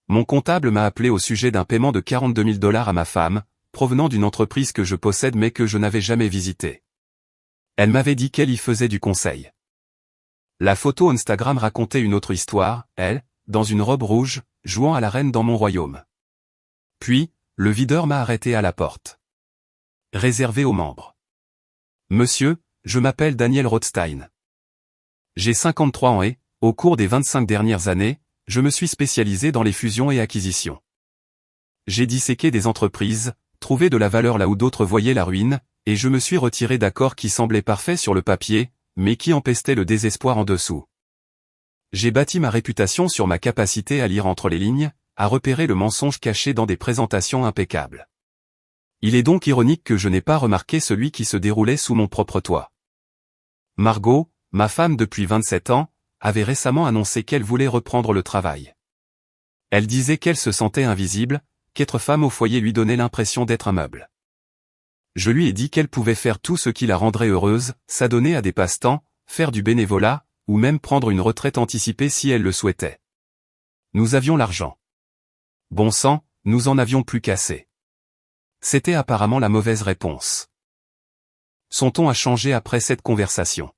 Mon comptable m'a appelé au sujet d'un paiement de 42 000 $ à ma femme, provenant d'une entreprise que je possède mais que je n'avais jamais visitée. Elle m'avait dit qu'elle y faisait du conseil. La photo Instagram racontait une autre histoire, elle, dans une robe rouge, jouant à la reine dans mon royaume. Puis, le videur m'a arrêté à la porte. Réservé aux membres. Monsieur, je m'appelle Daniel Rothstein. J'ai 53 ans et, au cours des 25 dernières années, je me suis spécialisé dans les fusions et acquisitions. J'ai disséqué des entreprises, trouvé de la valeur là où d'autres voyaient la ruine, et je me suis retiré d'accords qui semblaient parfaits sur le papier, mais qui empestaient le désespoir en dessous. J'ai bâti ma réputation sur ma capacité à lire entre les lignes, à repérer le mensonge caché dans des présentations impeccables. Il est donc ironique que je n'ai pas remarqué celui qui se déroulait sous mon propre toit. Margot, ma femme depuis 27 ans, avait récemment annoncé qu'elle voulait reprendre le travail. Elle disait qu'elle se sentait invisible, qu'être femme au foyer lui donnait l'impression d'être un meuble. Je lui ai dit qu'elle pouvait faire tout ce qui la rendrait heureuse, s'adonner à des passe-temps, faire du bénévolat, ou même prendre une retraite anticipée si elle le souhaitait. Nous avions l'argent. Bon sang, nous en avions plus qu'assez. C'était apparemment la mauvaise réponse. Son ton a changé après cette conversation.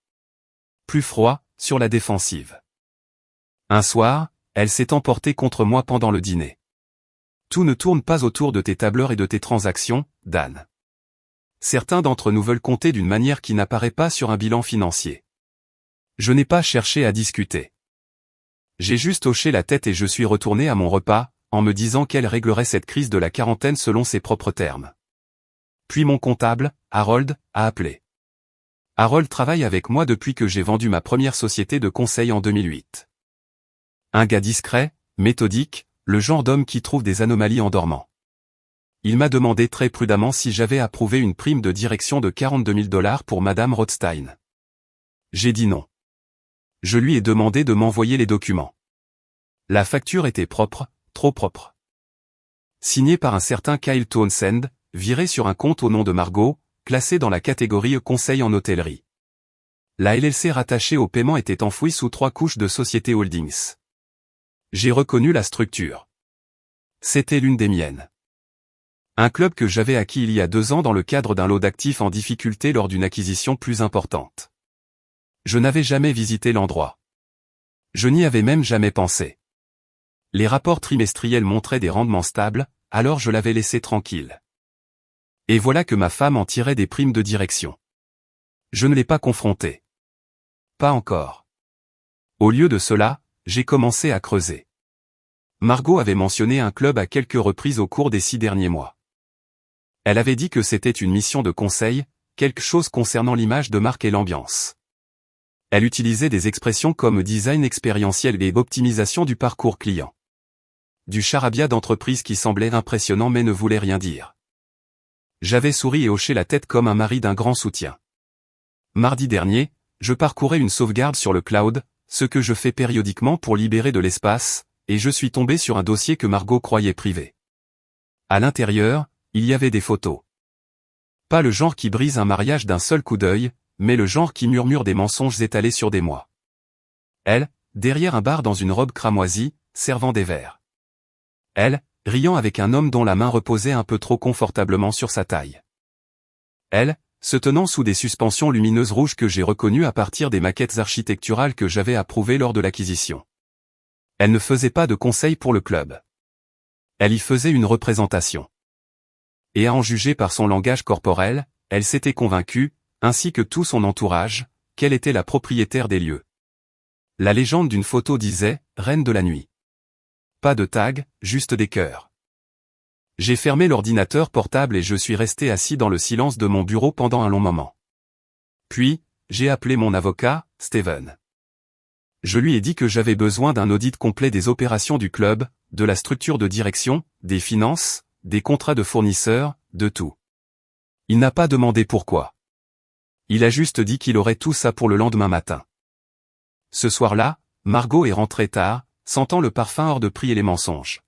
Plus froid, sur la défensive. Un soir, elle s'est emportée contre moi pendant le dîner. Tout ne tourne pas autour de tes tableurs et de tes transactions, Dan. Certains d'entre nous veulent compter d'une manière qui n'apparaît pas sur un bilan financier. Je n'ai pas cherché à discuter. J'ai juste hoché la tête et je suis retourné à mon repas, en me disant qu'elle réglerait cette crise de la quarantaine selon ses propres termes. Puis mon comptable, Harold, a appelé. Harold travaille avec moi depuis que j'ai vendu ma première société de conseil en 2008. Un gars discret, méthodique, le genre d'homme qui trouve des anomalies en dormant. Il m'a demandé très prudemment si j'avais approuvé une prime de direction de 42 000 $ pour Madame Rothstein. J'ai dit non. Je lui ai demandé de m'envoyer les documents. La facture était propre, trop propre. Signée par un certain Kyle Townsend, virée sur un compte au nom de Margot, classé dans la catégorie conseil en hôtellerie. La LLC rattachée au paiement était enfouie sous 3 couches de société holdings. J'ai reconnu la structure. C'était l'une des miennes. Un club que j'avais acquis il y a 2 ans dans le cadre d'un lot d'actifs en difficulté lors d'une acquisition plus importante. Je n'avais jamais visité l'endroit. Je n'y avais même jamais pensé. Les rapports trimestriels montraient des rendements stables, alors je l'avais laissé tranquille. Et voilà que ma femme en tirait des primes de direction. Je ne l'ai pas confrontée. Pas encore. Au lieu de cela, j'ai commencé à creuser. Margot avait mentionné un club à quelques reprises au cours des 6 derniers mois. Elle avait dit que c'était une mission de conseil, quelque chose concernant l'image de marque et l'ambiance. Elle utilisait des expressions comme design expérientiel et optimisation du parcours client. Du charabia d'entreprise qui semblait impressionnant mais ne voulait rien dire. J'avais souri et hoché la tête comme un mari d'un grand soutien. Mardi dernier, je parcourais une sauvegarde sur le cloud, ce que je fais périodiquement pour libérer de l'espace, et je suis tombé sur un dossier que Margot croyait privé. À l'intérieur, il y avait des photos. Pas le genre qui brise un mariage d'un seul coup d'œil, mais le genre qui murmure des mensonges étalés sur des mois. Elle, derrière un bar dans une robe cramoisie, servant des verres. Elle, riant avec un homme dont la main reposait un peu trop confortablement sur sa taille. Elle, se tenant sous des suspensions lumineuses rouges que j'ai reconnues à partir des maquettes architecturales que j'avais approuvées lors de l'acquisition. Elle ne faisait pas de conseil pour le club. Elle y faisait une représentation. Et à en juger par son langage corporel, elle s'était convaincue, ainsi que tout son entourage, qu'elle était la propriétaire des lieux. La légende d'une photo disait « Reine de la nuit ». Pas de tag, juste des cœurs. J'ai fermé l'ordinateur portable et je suis resté assis dans le silence de mon bureau pendant un long moment. Puis, j'ai appelé mon avocat, Steven. Je lui ai dit que j'avais besoin d'un audit complet des opérations du club, de la structure de direction, des finances, des contrats de fournisseurs, de tout. Il n'a pas demandé pourquoi. Il a juste dit qu'il aurait tout ça pour le lendemain matin. Ce soir-là, Margot est rentrée tard, sentant le parfum hors de prix et les mensonges.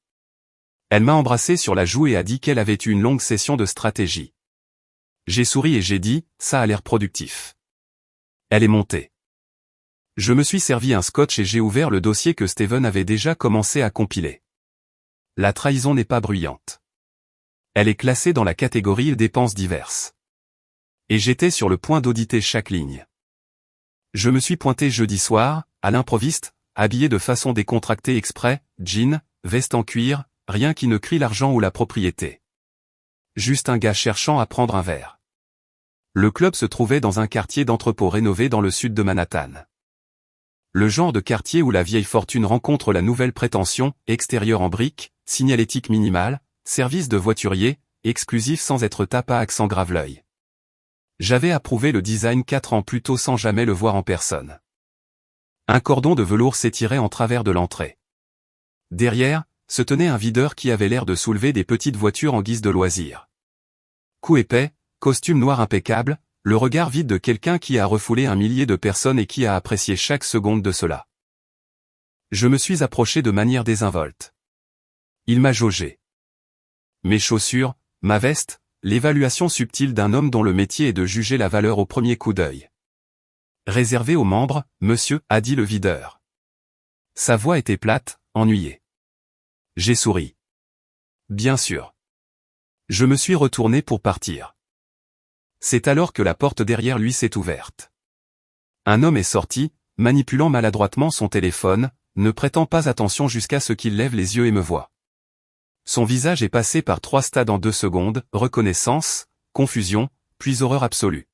Elle m'a embrassé sur la joue et a dit qu'elle avait eu une longue session de stratégie. J'ai souri et j'ai dit, ça a l'air productif. Elle est montée. Je me suis servi un scotch et j'ai ouvert le dossier que Steven avait déjà commencé à compiler. La trahison n'est pas bruyante. Elle est classée dans la catégorie dépenses diverses. Et j'étais sur le point d'auditer chaque ligne. Je me suis pointé jeudi soir, à l'improviste, habillé de façon décontractée exprès, jean, veste en cuir, rien qui ne crie l'argent ou la propriété. Juste un gars cherchant à prendre un verre. Le club se trouvait dans un quartier d'entrepôt rénové dans le sud de Manhattan. Le genre de quartier où la vieille fortune rencontre la nouvelle prétention, extérieur en briques, signalétique minimale, service de voiturier, exclusif sans être tape à accent grave l'œil. J'avais approuvé le design 4 ans plus tôt sans jamais le voir en personne. Un cordon de velours s'étirait en travers de l'entrée. Derrière, se tenait un videur qui avait l'air de soulever des petites voitures en guise de loisir. Cou épais, costume noir impeccable, le regard vide de quelqu'un qui a refoulé un millier de personnes et qui a apprécié chaque seconde de cela. Je me suis approché de manière désinvolte. Il m'a jaugé. Mes chaussures, ma veste, l'évaluation subtile d'un homme dont le métier est de juger la valeur au premier coup d'œil. Réservé aux membres, monsieur, a dit le videur. Sa voix était plate, ennuyée. J'ai souri. Bien sûr. Je me suis retourné pour partir. C'est alors que la porte derrière lui s'est ouverte. Un homme est sorti, manipulant maladroitement son téléphone, ne prêtant pas attention jusqu'à ce qu'il lève les yeux et me voie. Son visage est passé par 3 stades en 2 secondes, reconnaissance, confusion, puis horreur absolue.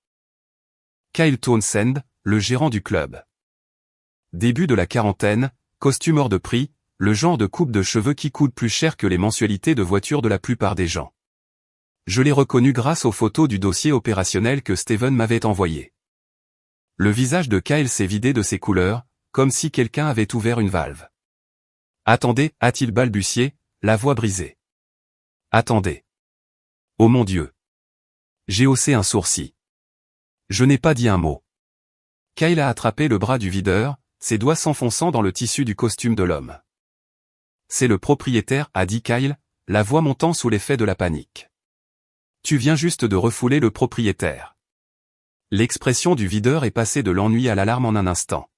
Kyle Townsend, le gérant du club. Début de la quarantaine, costume hors de prix, le genre de coupe de cheveux qui coûte plus cher que les mensualités de voiture de la plupart des gens. Je l'ai reconnu grâce aux photos du dossier opérationnel que Steven m'avait envoyé. Le visage de Kyle s'est vidé de ses couleurs, comme si quelqu'un avait ouvert une valve. Attendez, a-t-il balbutié, la voix brisée. Attendez. Oh mon Dieu. J'ai haussé un sourcil. Je n'ai pas dit un mot. Kyle a attrapé le bras du videur, ses doigts s'enfonçant dans le tissu du costume de l'homme. C'est le propriétaire, a dit Kyle, la voix montant sous l'effet de la panique. Tu viens juste de refouler le propriétaire. L'expression du videur est passée de l'ennui à l'alarme en un instant.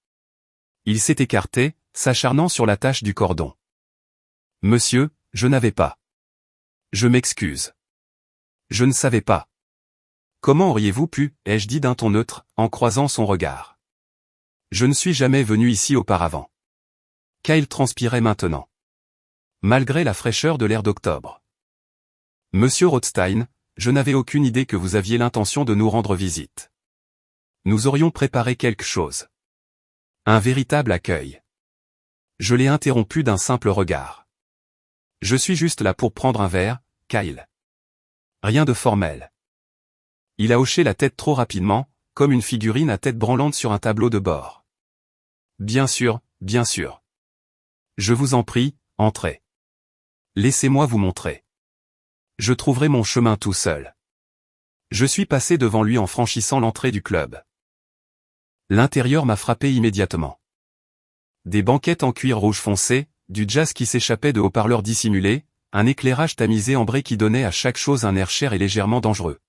Il s'est écarté, s'acharnant sur la tache du cordon. Monsieur, je n'avais pas. Je m'excuse. Je ne savais pas. Comment auriez-vous pu, ai-je dit d'un ton neutre, en croisant son regard. Je ne suis jamais venu ici auparavant. Kyle transpirait maintenant. Malgré la fraîcheur de l'air d'octobre. Monsieur Rothstein, je n'avais aucune idée que vous aviez l'intention de nous rendre visite. Nous aurions préparé quelque chose. Un véritable accueil. Je l'ai interrompu d'un simple regard. Je suis juste là pour prendre un verre, Kyle. Rien de formel. Il a hoché la tête trop rapidement, comme une figurine à tête branlante sur un tableau de bord. Bien sûr, bien sûr. Je vous en prie, entrez. Laissez-moi vous montrer. Je trouverai mon chemin tout seul. Je suis passé devant lui en franchissant l'entrée du club. L'intérieur m'a frappé immédiatement. Des banquettes en cuir rouge foncé, du jazz qui s'échappait de haut-parleurs dissimulés, un éclairage tamisé ambré qui donnait à chaque chose un air cher et légèrement dangereux.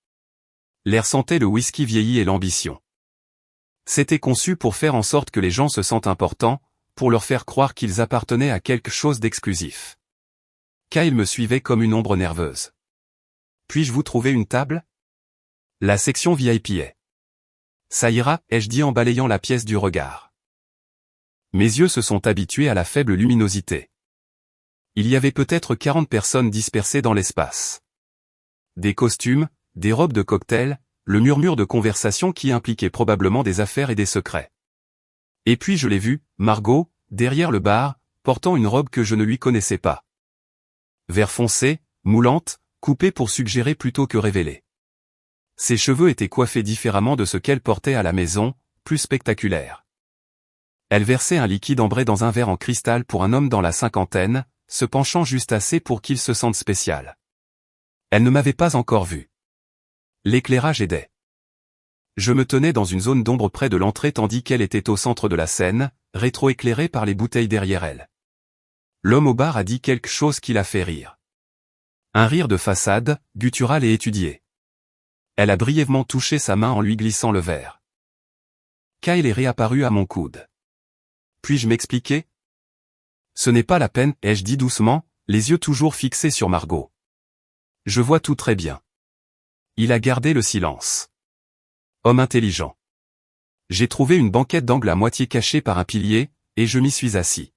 L'air sentait le whisky vieilli et l'ambition. C'était conçu pour faire en sorte que les gens se sentent importants, pour leur faire croire qu'ils appartenaient à quelque chose d'exclusif. Kyle me suivait comme une ombre nerveuse. Puis-je vous trouver une table? La section VIP est. Ça ira, ai-je dit en balayant la pièce du regard. Mes yeux se sont habitués à la faible luminosité. Il y avait peut-être 40 personnes dispersées dans l'espace. Des costumes, des robes de cocktail, le murmure de conversation qui impliquait probablement des affaires et des secrets. Et puis je l'ai vue, Margot, derrière le bar, portant une robe que je ne lui connaissais pas. Vert foncé, moulante, coupée pour suggérer plutôt que révéler. Ses cheveux étaient coiffés différemment de ce qu'elle portait à la maison, plus spectaculaire. Elle versait un liquide ambré dans un verre en cristal pour un homme dans la cinquantaine, se penchant juste assez pour qu'il se sente spécial. Elle ne m'avait pas encore vu. L'éclairage aidait. Je me tenais dans une zone d'ombre près de l'entrée tandis qu'elle était au centre de la scène, rétro-éclairée par les bouteilles derrière elle. L'homme au bar a dit quelque chose qui l'a fait rire. Un rire de façade, guttural et étudié. Elle a brièvement touché sa main en lui glissant le verre. Kyle est réapparu à mon coude. Puis-je m'expliquer? Ce n'est pas la peine, ai-je dit doucement, les yeux toujours fixés sur Margot. Je vois tout très bien. Il a gardé le silence. Homme intelligent. J'ai trouvé une banquette d'angle à moitié cachée par un pilier, et je m'y suis assis.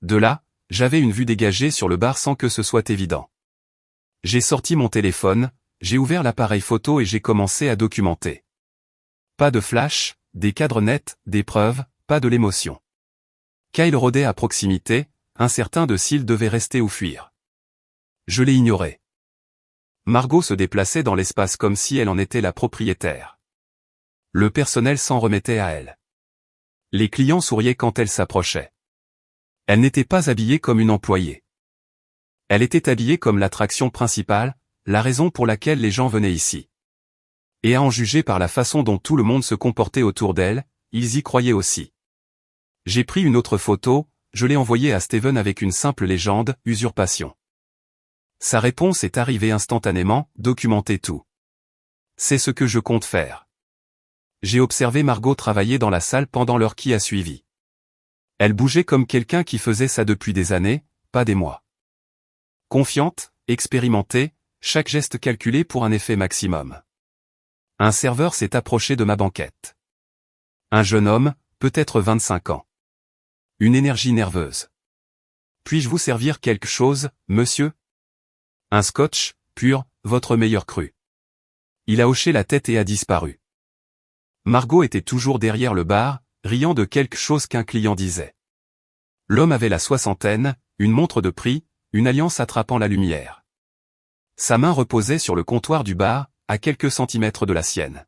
De là, j'avais une vue dégagée sur le bar sans que ce soit évident. J'ai sorti mon téléphone, j'ai ouvert l'appareil photo et j'ai commencé à documenter. Pas de flash, des cadres nets, des preuves, pas de l'émotion. Kyle rôdait à proximité, incertain de s'il devait rester ou fuir. Je l'ai ignoré. Margot se déplaçait dans l'espace comme si elle en était la propriétaire. Le personnel s'en remettait à elle. Les clients souriaient quand elle s'approchait. Elle n'était pas habillée comme une employée. Elle était habillée comme l'attraction principale, la raison pour laquelle les gens venaient ici. Et à en juger par la façon dont tout le monde se comportait autour d'elle, ils y croyaient aussi. J'ai pris une autre photo, je l'ai envoyée à Steven avec une simple légende, usurpation. Sa réponse est arrivée instantanément, documenter tout. C'est ce que je compte faire. J'ai observé Margot travailler dans la salle pendant l'heure qui a suivi. Elle bougeait comme quelqu'un qui faisait ça depuis des années, pas des mois. Confiante, expérimentée, chaque geste calculé pour un effet maximum. Un serveur s'est approché de ma banquette. Un jeune homme, peut-être 25 ans. Une énergie nerveuse. Puis-je vous servir quelque chose, monsieur? Un scotch, pur, votre meilleur cru. Il a hoché la tête et a disparu. Margot était toujours derrière le bar, riant de quelque chose qu'un client disait. L'homme avait la soixantaine, une montre de prix, une alliance attrapant la lumière. Sa main reposait sur le comptoir du bar, à quelques centimètres de la sienne.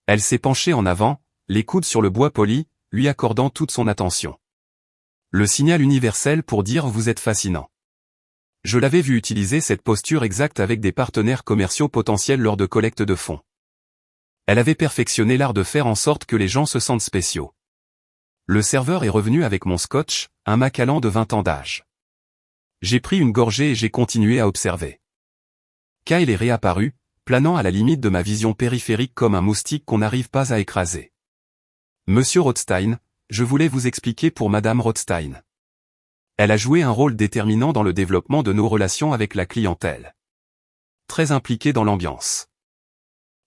Elle s'est penchée en avant, les coudes sur le bois poli, lui accordant toute son attention. Le signal universel pour dire vous êtes fascinant. Je l'avais vu utiliser cette posture exacte avec des partenaires commerciaux potentiels lors de collecte de fonds. Elle avait perfectionné l'art de faire en sorte que les gens se sentent spéciaux. Le serveur est revenu avec mon scotch, un Macallan de 20 ans d'âge. J'ai pris une gorgée et j'ai continué à observer. Kyle est réapparu, planant à la limite de ma vision périphérique comme un moustique qu'on n'arrive pas à écraser. Monsieur Rothstein, je voulais vous expliquer pour Madame Rothstein. Elle a joué un rôle déterminant dans le développement de nos relations avec la clientèle. Très impliquée dans l'ambiance.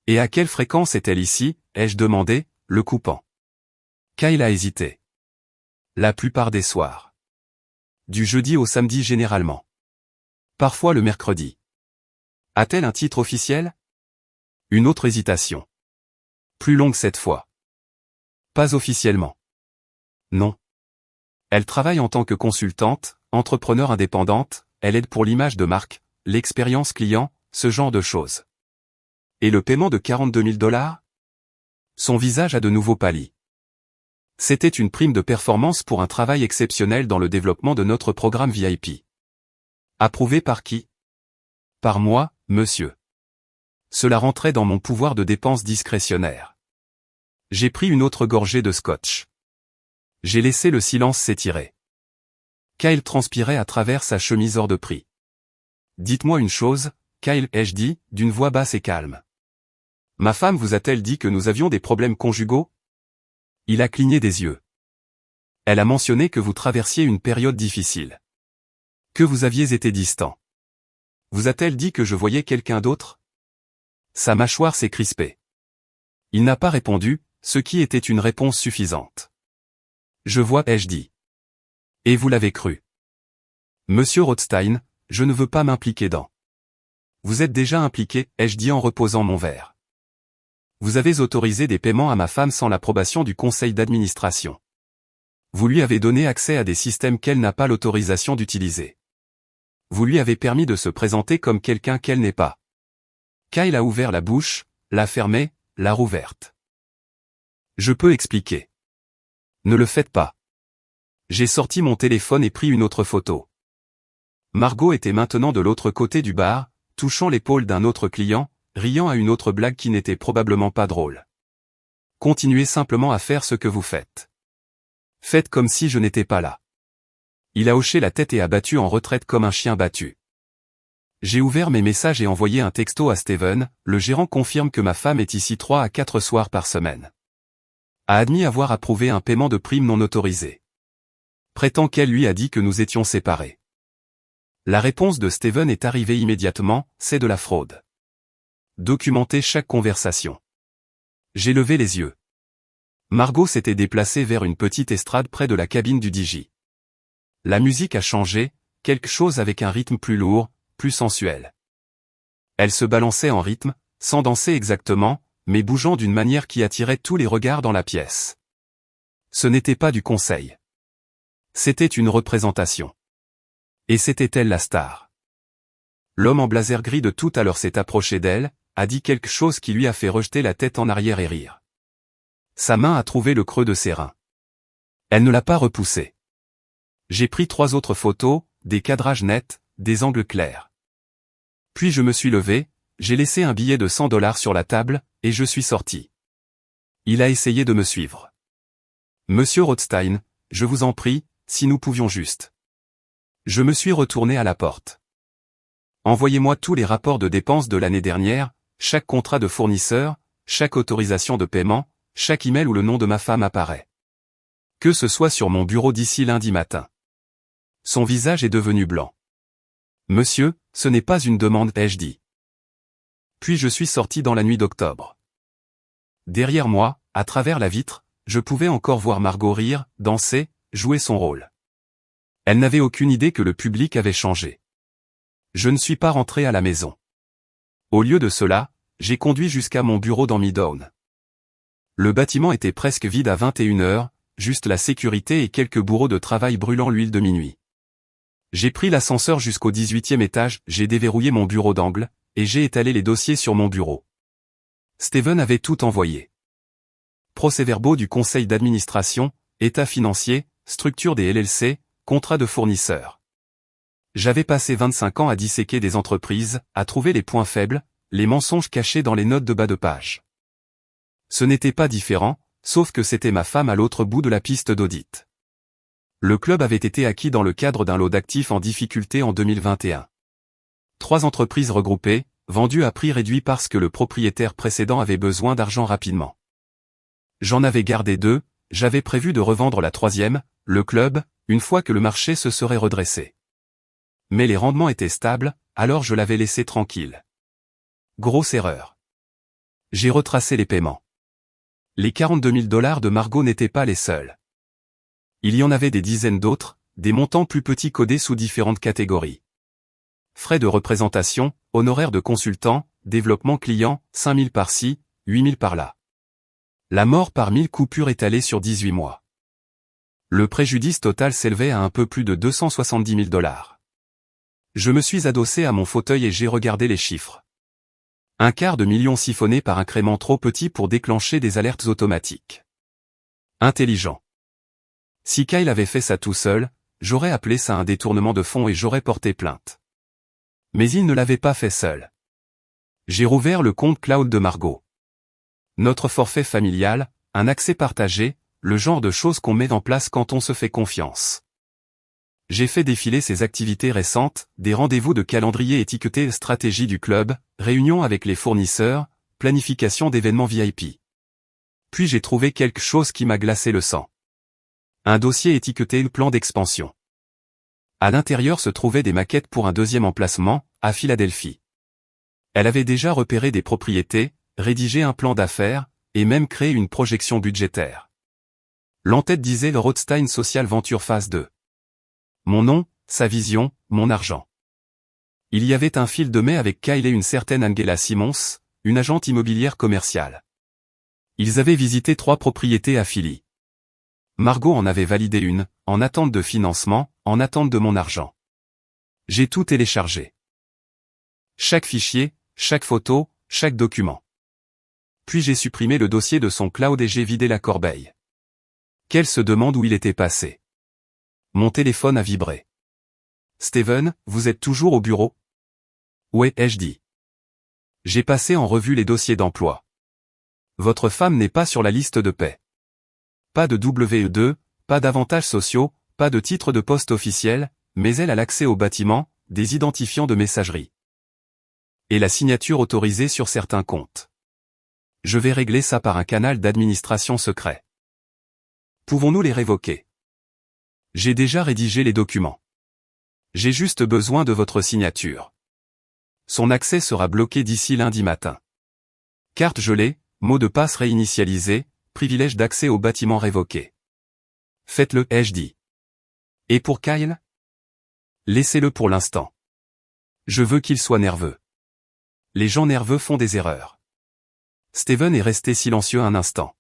Et à quelle fréquence est-elle ici, ai-je demandé, le coupant. Kyle a hésité. La plupart des soirs. Du jeudi au samedi généralement. Parfois le mercredi. A-t-elle un titre officiel? Une autre hésitation. Plus longue cette fois. Pas officiellement. Non. Elle travaille en tant que consultante, entrepreneur indépendante, elle aide pour l'image de marque, l'expérience client, ce genre de choses. Et le paiement de 42 000 $? Son visage a de nouveau pâli. C'était une prime de performance pour un travail exceptionnel dans le développement de notre programme VIP. Approuvé par qui? Par moi, monsieur. Cela rentrait dans mon pouvoir de dépense discrétionnaire. J'ai pris une autre gorgée de scotch. J'ai laissé le silence s'étirer. Kyle transpirait à travers sa chemise hors de prix. Dites-moi une chose, Kyle, ai-je dit, d'une voix basse et calme. Ma femme vous a-t-elle dit que nous avions des problèmes conjugaux? Il a cligné des yeux. Elle a mentionné que vous traversiez une période difficile. Que vous aviez été distant. Vous a-t-elle dit que je voyais quelqu'un d'autre? Sa mâchoire s'est crispée. Il n'a pas répondu, ce qui était une réponse suffisante. Je vois, ai-je dit. Et vous l'avez cru. Monsieur Rothstein, je ne veux pas m'impliquer dans. Vous êtes déjà impliqué, ai-je dit en reposant mon verre. Vous avez autorisé des paiements à ma femme sans l'approbation du conseil d'administration. Vous lui avez donné accès à des systèmes qu'elle n'a pas l'autorisation d'utiliser. Vous lui avez permis de se présenter comme quelqu'un qu'elle n'est pas. Kyle a ouvert la bouche, l'a fermée, l'a rouverte. Je peux expliquer. Ne le faites pas. J'ai sorti mon téléphone et pris une autre photo. Margot était maintenant de l'autre côté du bar, touchant l'épaule d'un autre client, riant à une autre blague qui n'était probablement pas drôle. Continuez simplement à faire ce que vous faites. Faites comme si je n'étais pas là. Il a hoché la tête et a battu en retraite comme un chien battu. J'ai ouvert mes messages et envoyé un texto à Steven, le gérant confirme que ma femme est ici 3 à 4 soirs par semaine. A admis avoir approuvé un paiement de prime non autorisé. Prétend qu'elle lui a dit que nous étions séparés. La réponse de Steven est arrivée immédiatement, c'est de la fraude. Documentez chaque conversation. J'ai levé les yeux. Margot s'était déplacée vers une petite estrade près de la cabine du DJ. La musique a changé, quelque chose avec un rythme plus lourd, plus sensuel. Elle se balançait en rythme, sans danser exactement, mais bougeant d'une manière qui attirait tous les regards dans la pièce. Ce n'était pas du conseil. C'était une représentation. Et c'était elle la star. L'homme en blazer gris de tout à l'heure s'est approché d'elle, a dit quelque chose qui lui a fait rejeter la tête en arrière et rire. Sa main a trouvé le creux de ses reins. Elle ne l'a pas repoussé. J'ai pris 3 autres photos, des cadrages nets, des angles clairs. Puis je me suis levé, j'ai laissé un billet de $100 sur la table, et je suis sorti. Il a essayé de me suivre. Monsieur Rothstein, je vous en prie, si nous pouvions juste. Je me suis retourné à la porte. Envoyez-moi tous les rapports de dépenses de l'année dernière, chaque contrat de fournisseur, chaque autorisation de paiement, chaque email où le nom de ma femme apparaît. Que ce soit sur mon bureau d'ici lundi matin. Son visage est devenu blanc. Monsieur, ce n'est pas une demande, ai-je dit. Puis je suis sorti dans la nuit d'octobre. Derrière moi, à travers la vitre, je pouvais encore voir Margot rire, danser, jouer son rôle. Elle n'avait aucune idée que le public avait changé. Je ne suis pas rentré à la maison. Au lieu de cela, j'ai conduit jusqu'à mon bureau dans Midtown. Le bâtiment était presque vide à 21h, juste la sécurité et quelques bourreaux de travail brûlant l'huile de minuit. J'ai pris l'ascenseur jusqu'au 18e étage, j'ai déverrouillé mon bureau d'angle, et j'ai étalé les dossiers sur mon bureau. Steven avait tout envoyé. Procès-verbaux du conseil d'administration, état financier, structure des LLC, contrat de fournisseur. J'avais passé 25 ans à disséquer des entreprises, à trouver les points faibles, les mensonges cachés dans les notes de bas de page. Ce n'était pas différent, sauf que c'était ma femme à l'autre bout de la piste d'audit. Le club avait été acquis dans le cadre d'un lot d'actifs en difficulté en 2021. 3 entreprises regroupées, vendues à prix réduit parce que le propriétaire précédent avait besoin d'argent rapidement. J'en avais gardé 2, j'avais prévu de revendre la 3e, le club, une fois que le marché se serait redressé. Mais les rendements étaient stables, alors je l'avais laissé tranquille. Grosse erreur. J'ai retracé les paiements. Les $42 000 de Margot n'étaient pas les seuls. Il y en avait des dizaines d'autres, des montants plus petits codés sous différentes catégories. Frais de représentation, honoraires de consultant, développement client, 5 000 par-ci, 8 000 par-là. La mort par 1000 coupures étalées sur 18 mois. Le préjudice total s'élevait à un peu plus de $270 000. Je me suis adossé à mon fauteuil et j'ai regardé les chiffres. $250 000 siphonnés par incrément trop petit pour déclencher des alertes automatiques. Intelligent. Si Kyle avait fait ça tout seul, j'aurais appelé ça un détournement de fonds et j'aurais porté plainte. Mais il ne l'avait pas fait seul. J'ai rouvert le compte cloud de Margot. Notre forfait familial, un accès partagé, le genre de choses qu'on met en place quand on se fait confiance. J'ai fait défiler ses activités récentes, des rendez-vous de calendrier étiquetés stratégie du club, réunions avec les fournisseurs, planification d'événements VIP. Puis j'ai trouvé quelque chose qui m'a glacé le sang. Un dossier étiqueté plan d'expansion. À l'intérieur se trouvaient des maquettes pour un 2e emplacement, à Philadelphie. Elle avait déjà repéré des propriétés, rédigé un plan d'affaires, et même créé une projection budgétaire. L'entête disait le Rothstein Social Venture Phase 2. Mon nom, sa vision, mon argent. Il y avait un fil de mai avec Kyle et une certaine Angela Simmons, une agente immobilière commerciale. Ils avaient visité 3 propriétés à Philly. Margot en avait validé une, en attente de financement, en attente de mon argent. J'ai tout téléchargé. Chaque fichier, chaque photo, chaque document. Puis j'ai supprimé le dossier de son cloud et j'ai vidé la corbeille. Qu'elle se demande où il était passé. Mon téléphone a vibré. Steven, vous êtes toujours au bureau? Ouais, ai-je dit. J'ai passé en revue les dossiers d'emploi. Votre femme n'est pas sur la liste de paie. Pas de WE2, pas d'avantages sociaux, pas de titre de poste officiel, mais elle a l'accès au bâtiment, des identifiants de messagerie. Et la signature autorisée sur certains comptes. Je vais régler ça par un canal d'administration secret. Pouvons-nous les révoquer? J'ai déjà rédigé les documents. J'ai juste besoin de votre signature. Son accès sera bloqué d'ici lundi matin. Carte gelée, mot de passe réinitialisé, privilège d'accès au bâtiment révoqué. Faites-le, ai-je dit. Et pour Kyle? Laissez-le pour l'instant. Je veux qu'il soit nerveux. Les gens nerveux font des erreurs. Steven est resté silencieux un instant.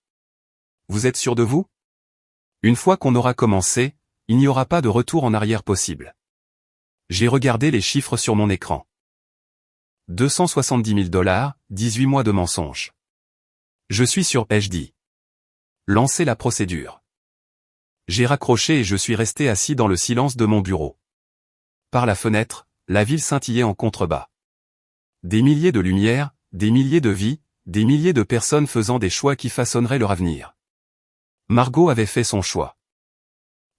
Vous êtes sûr de vous? Une fois qu'on aura commencé, il n'y aura pas de retour en arrière possible. J'ai regardé les chiffres sur mon écran. 270 000 $, 18 mois de mensonges. Je suis sûr, ai-je dit. Lancez la procédure. J'ai raccroché et je suis resté assis dans le silence de mon bureau. Par la fenêtre, la ville scintillait en contrebas. Des milliers de lumières, des milliers de vies, des milliers de personnes faisant des choix qui façonneraient leur avenir. Margot avait fait son choix.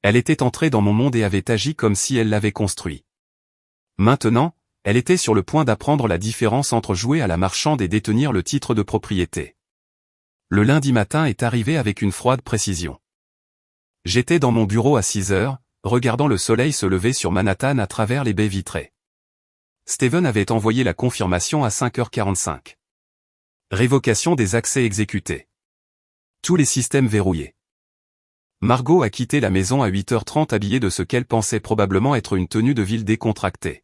Elle était entrée dans mon monde et avait agi comme si elle l'avait construit. Maintenant, elle était sur le point d'apprendre la différence entre jouer à la marchande et détenir le titre de propriété. Le lundi matin est arrivé avec une froide précision. J'étais dans mon bureau à 6 heures, regardant le soleil se lever sur Manhattan à travers les baies vitrées. Steven avait envoyé la confirmation à 5h45. Révocation des accès exécutés. Tous les systèmes verrouillés. Margot a quitté la maison à 8h30 habillée de ce qu'elle pensait probablement être une tenue de ville décontractée.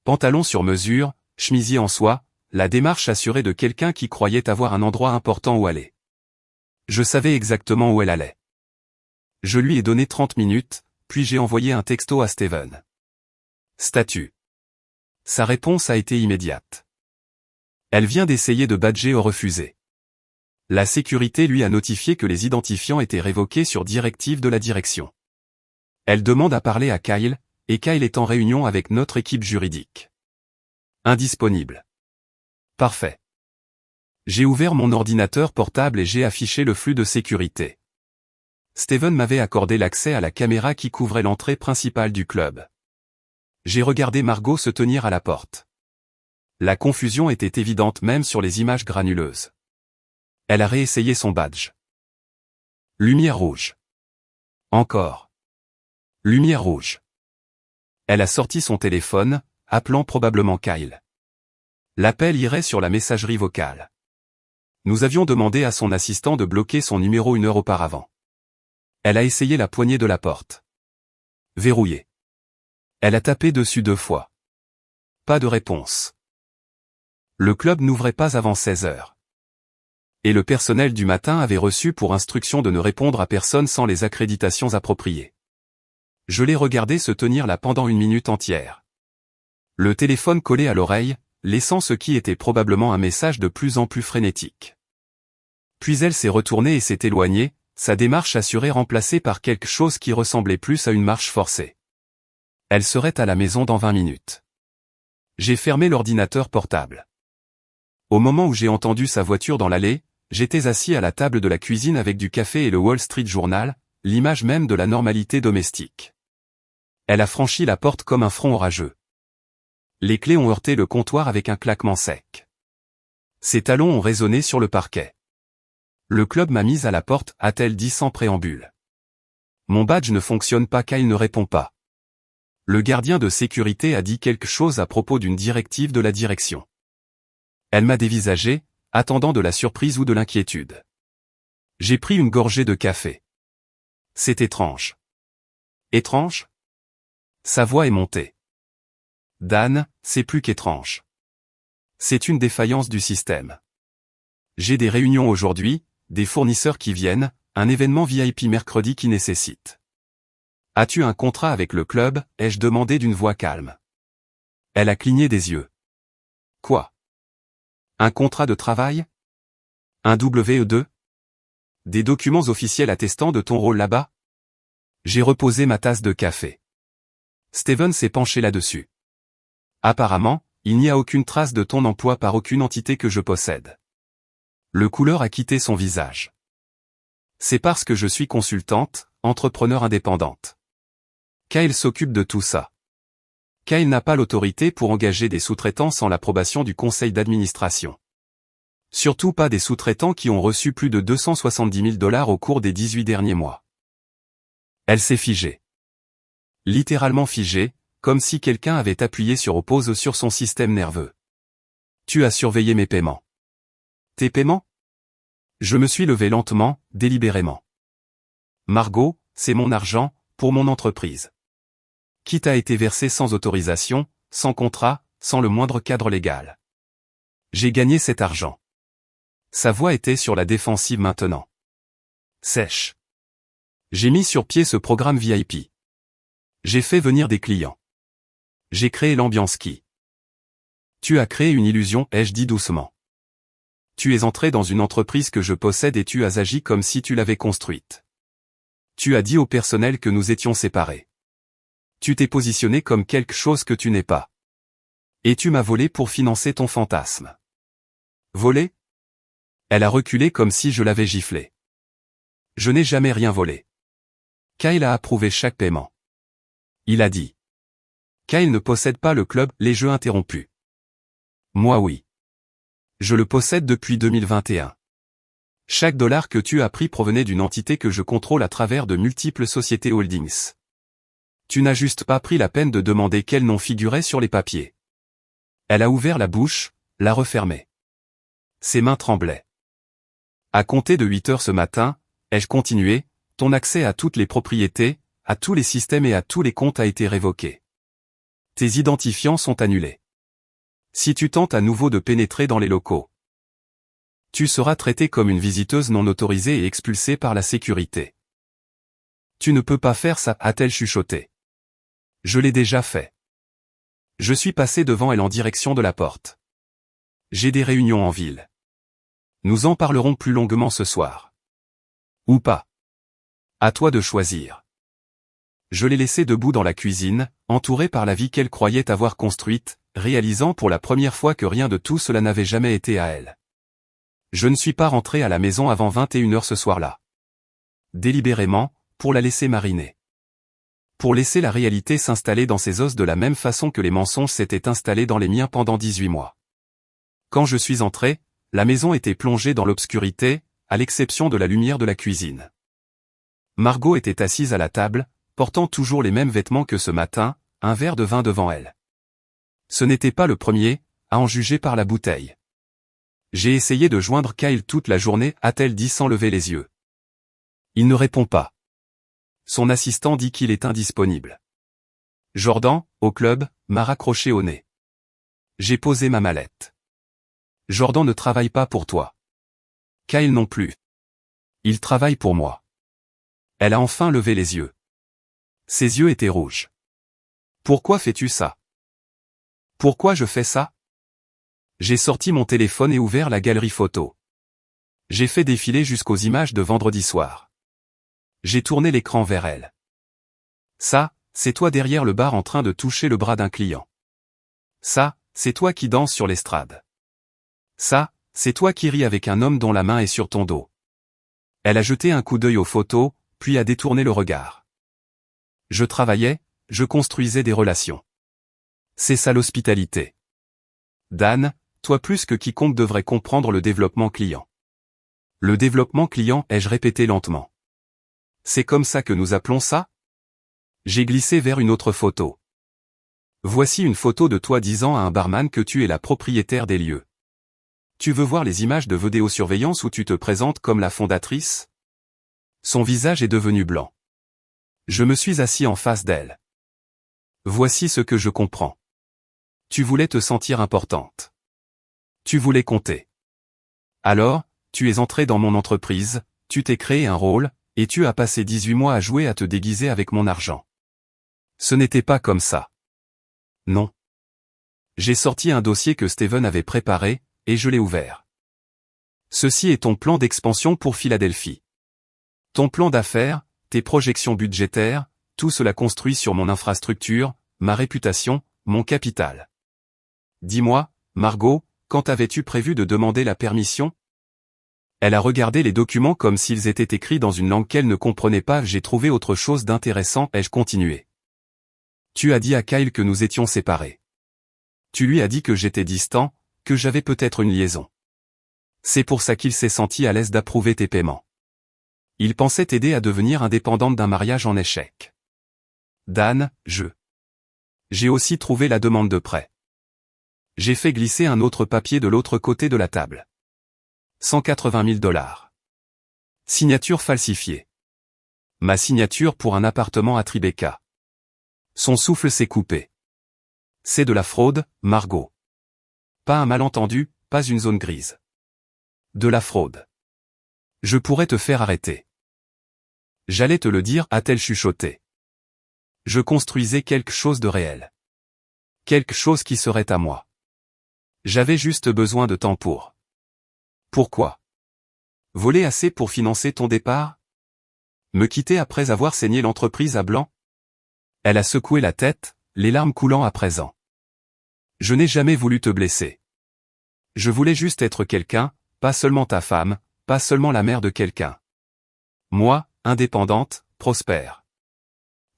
Pantalon sur mesure, chemisier en soie, la démarche assurée de quelqu'un qui croyait avoir un endroit important où aller. Je savais exactement où elle allait. Je lui ai donné 30 minutes, puis j'ai envoyé un texto à Steven. Statut. Sa réponse a été immédiate. Elle vient d'essayer de badger au refusé. La sécurité lui a notifié que les identifiants étaient révoqués sur directive de la direction. Elle demande à parler à Kyle, et Kyle est en réunion avec notre équipe juridique. Indisponible. Parfait. J'ai ouvert mon ordinateur portable et j'ai affiché le flux de sécurité. Steven m'avait accordé l'accès à la caméra qui couvrait l'entrée principale du club. J'ai regardé Margot se tenir à la porte. La confusion était évidente même sur les images granuleuses. Elle a réessayé son badge. Lumière rouge. Encore. Lumière rouge. Elle a sorti son téléphone, appelant probablement Kyle. L'appel irait sur la messagerie vocale. Nous avions demandé à son assistant de bloquer son numéro 1 heure auparavant. Elle a essayé la poignée de la porte. Verrouillée. Elle a tapé dessus 2 fois. Pas de réponse. Le club n'ouvrait pas avant 16 heures. Et le personnel du matin avait reçu pour instruction de ne répondre à personne sans les accréditations appropriées. Je l'ai regardé se tenir là pendant 1 minute entière. Le téléphone collé à l'oreille, laissant ce qui était probablement un message de plus en plus frénétique. Puis elle s'est retournée et s'est éloignée, sa démarche assurée remplacée par quelque chose qui ressemblait plus à une marche forcée. Elle serait à la maison dans 20 minutes. J'ai fermé l'ordinateur portable. Au moment où j'ai entendu sa voiture dans l'allée, j'étais assis à la table de la cuisine avec du café et le Wall Street Journal, l'image même de la normalité domestique. Elle a franchi la porte comme un front orageux. Les clés ont heurté le comptoir avec un claquement sec. Ses talons ont résonné sur le parquet. Le club m'a mise à la porte, a-t-elle dit sans préambule. Mon badge ne fonctionne pas, Kyle ne répond pas. Le gardien de sécurité a dit quelque chose à propos d'une directive de la direction. Elle m'a dévisagé, attendant de la surprise ou de l'inquiétude. J'ai pris une gorgée de café. C'est étrange. Étrange? Sa voix est montée. Dan, c'est plus qu'étrange. C'est une défaillance du système. J'ai des réunions aujourd'hui, des fournisseurs qui viennent, un événement VIP mercredi qui nécessite. As-tu un contrat avec le club? Ai-je demandé d'une voix calme. Elle a cligné des yeux. Quoi? Un contrat de travail? Un WE2? Des documents officiels attestant de ton rôle là-bas? J'ai reposé ma tasse de café. Steven s'est penché là-dessus. Apparemment, il n'y a aucune trace de ton emploi par aucune entité que je possède. Le couleur a quitté son visage. C'est parce que je suis consultante, entrepreneur indépendante. Kyle s'occupe de tout ça. Kyle n'a pas l'autorité pour engager des sous-traitants sans l'approbation du conseil d'administration. Surtout pas des sous-traitants qui ont reçu plus de 270 000 $ au cours des 18 derniers mois. Elle s'est figée. Littéralement figée, comme si quelqu'un avait appuyé sur pause sur son système nerveux. Tu as surveillé mes paiements. Tes paiements? Je me suis levé lentement, délibérément. Margot, c'est mon argent, pour mon entreprise. Qui t'a été versé sans autorisation, sans contrat, sans le moindre cadre légal. J'ai gagné cet argent. Sa voix était sur la défensive maintenant. Sèche. J'ai mis sur pied ce programme VIP. J'ai fait venir des clients. J'ai créé l'ambiance qui. Tu as créé une illusion, ai-je dit doucement. Tu es entré dans une entreprise que je possède et tu as agi comme si tu l'avais construite. Tu as dit au personnel que nous étions séparés. Tu t'es positionné comme quelque chose que tu n'es pas. Et tu m'as volé pour financer ton fantasme. Volé? Elle a reculé comme si je l'avais giflé. Je n'ai jamais rien volé. Kyle a approuvé chaque paiement. Il a dit. Kyle ne possède pas le club, les jeux interrompus. Moi oui. Je le possède depuis 2021. Chaque dollar que tu as pris provenait d'une entité que je contrôle à travers de multiples sociétés holdings. Tu n'as juste pas pris la peine de demander quel nom figurait sur les papiers. Elle a ouvert la bouche, l'a refermée. Ses mains tremblaient. À compter de 8 heures ce matin, ai-je continué, ton accès à toutes les propriétés, à tous les systèmes et à tous les comptes a été révoqué. Tes identifiants sont annulés. Si tu tentes à nouveau de pénétrer dans les locaux, tu seras traité comme une visiteuse non autorisée et expulsée par la sécurité. Tu ne peux pas faire ça, a-t-elle chuchoté. Je l'ai déjà fait. Je suis passé devant elle en direction de la porte. J'ai des réunions en ville. Nous en parlerons plus longuement ce soir. Ou pas. À toi de choisir. Je l'ai laissée debout dans la cuisine, entourée par la vie qu'elle croyait avoir construite, réalisant pour la première fois que rien de tout cela n'avait jamais été à elle. Je ne suis pas rentré à la maison avant 21 heures ce soir-là. Délibérément, pour la laisser mariner. Pour laisser la réalité s'installer dans ses os de la même façon que les mensonges s'étaient installés dans les miens pendant 18 mois. Quand je suis entré, la maison était plongée dans l'obscurité, à l'exception de la lumière de la cuisine. Margot était assise à la table, portant toujours les mêmes vêtements que ce matin, un verre de vin devant elle. Ce n'était pas le premier, à en juger par la bouteille. J'ai essayé de joindre Kyle toute la journée, a-t-elle dit sans lever les yeux. Il ne répond pas. Son assistant dit qu'il est indisponible. Jordan, au club, m'a raccroché au nez. J'ai posé ma mallette. Jordan ne travaille pas pour toi. Kyle non plus. Il travaille pour moi. Elle a enfin levé les yeux. Ses yeux étaient rouges. Pourquoi fais-tu ça? Pourquoi je fais ça? J'ai sorti mon téléphone et ouvert la galerie photo. J'ai fait défiler jusqu'aux images de vendredi soir. J'ai tourné l'écran vers elle. Ça, c'est toi derrière le bar en train de toucher le bras d'un client. Ça, c'est toi qui danses sur l'estrade. Ça, c'est toi qui ris avec un homme dont la main est sur ton dos. Elle a jeté un coup d'œil aux photos, puis a détourné le regard. Je travaillais, je construisais des relations. C'est ça l'hospitalité. Dan, toi plus que quiconque devrais comprendre le développement client. Le développement client, ai-je répété lentement. C'est comme ça que nous appelons ça? J'ai glissé vers une autre photo. Voici une photo de toi disant à un barman que tu es la propriétaire des lieux. Tu veux voir les images de vidéosurveillance où tu te présentes comme la fondatrice? Son visage est devenu blanc. Je me suis assis en face d'elle. Voici ce que je comprends. Tu voulais te sentir importante. Tu voulais compter. Alors, tu es entré dans mon entreprise, tu t'es créé un rôle, et tu as passé 18 mois à jouer à te déguiser avec mon argent. Ce n'était pas comme ça. Non. J'ai sorti un dossier que Steven avait préparé, et je l'ai ouvert. Ceci est ton plan d'expansion pour Philadelphie. Ton plan d'affaires, tes projections budgétaires, tout cela construit sur mon infrastructure, ma réputation, mon capital. Dis-moi, Margot, quand avais-tu prévu de demander la permission? Elle a regardé les documents comme s'ils étaient écrits dans une langue qu'elle ne comprenait pas. J'ai trouvé autre chose d'intéressant, ai-je continué. Tu as dit à Kyle que nous étions séparés. Tu lui as dit que j'étais distant, que j'avais peut-être une liaison. C'est pour ça qu'il s'est senti à l'aise d'approuver tes paiements. Il pensait t'aider à devenir indépendante d'un mariage en échec. Dan, J'ai aussi trouvé la demande de prêt. J'ai fait glisser un autre papier de l'autre côté de la table. 180 000 $. Signature falsifiée. Ma signature pour un appartement à Tribeca. Son souffle s'est coupé. C'est de la fraude, Margot. Pas un malentendu, pas une zone grise. De la fraude. Je pourrais te faire arrêter. J'allais te le dire, a-t-elle chuchoté. Je construisais quelque chose de réel. Quelque chose qui serait à moi. J'avais juste besoin de temps pour. Pourquoi? Voler assez pour financer ton départ? Me quitter après avoir saigné l'entreprise à blanc? Elle a secoué la tête, les larmes coulant à présent. Je n'ai jamais voulu te blesser. Je voulais juste être quelqu'un, pas seulement ta femme, pas seulement la mère de quelqu'un. Moi, indépendante, prospère.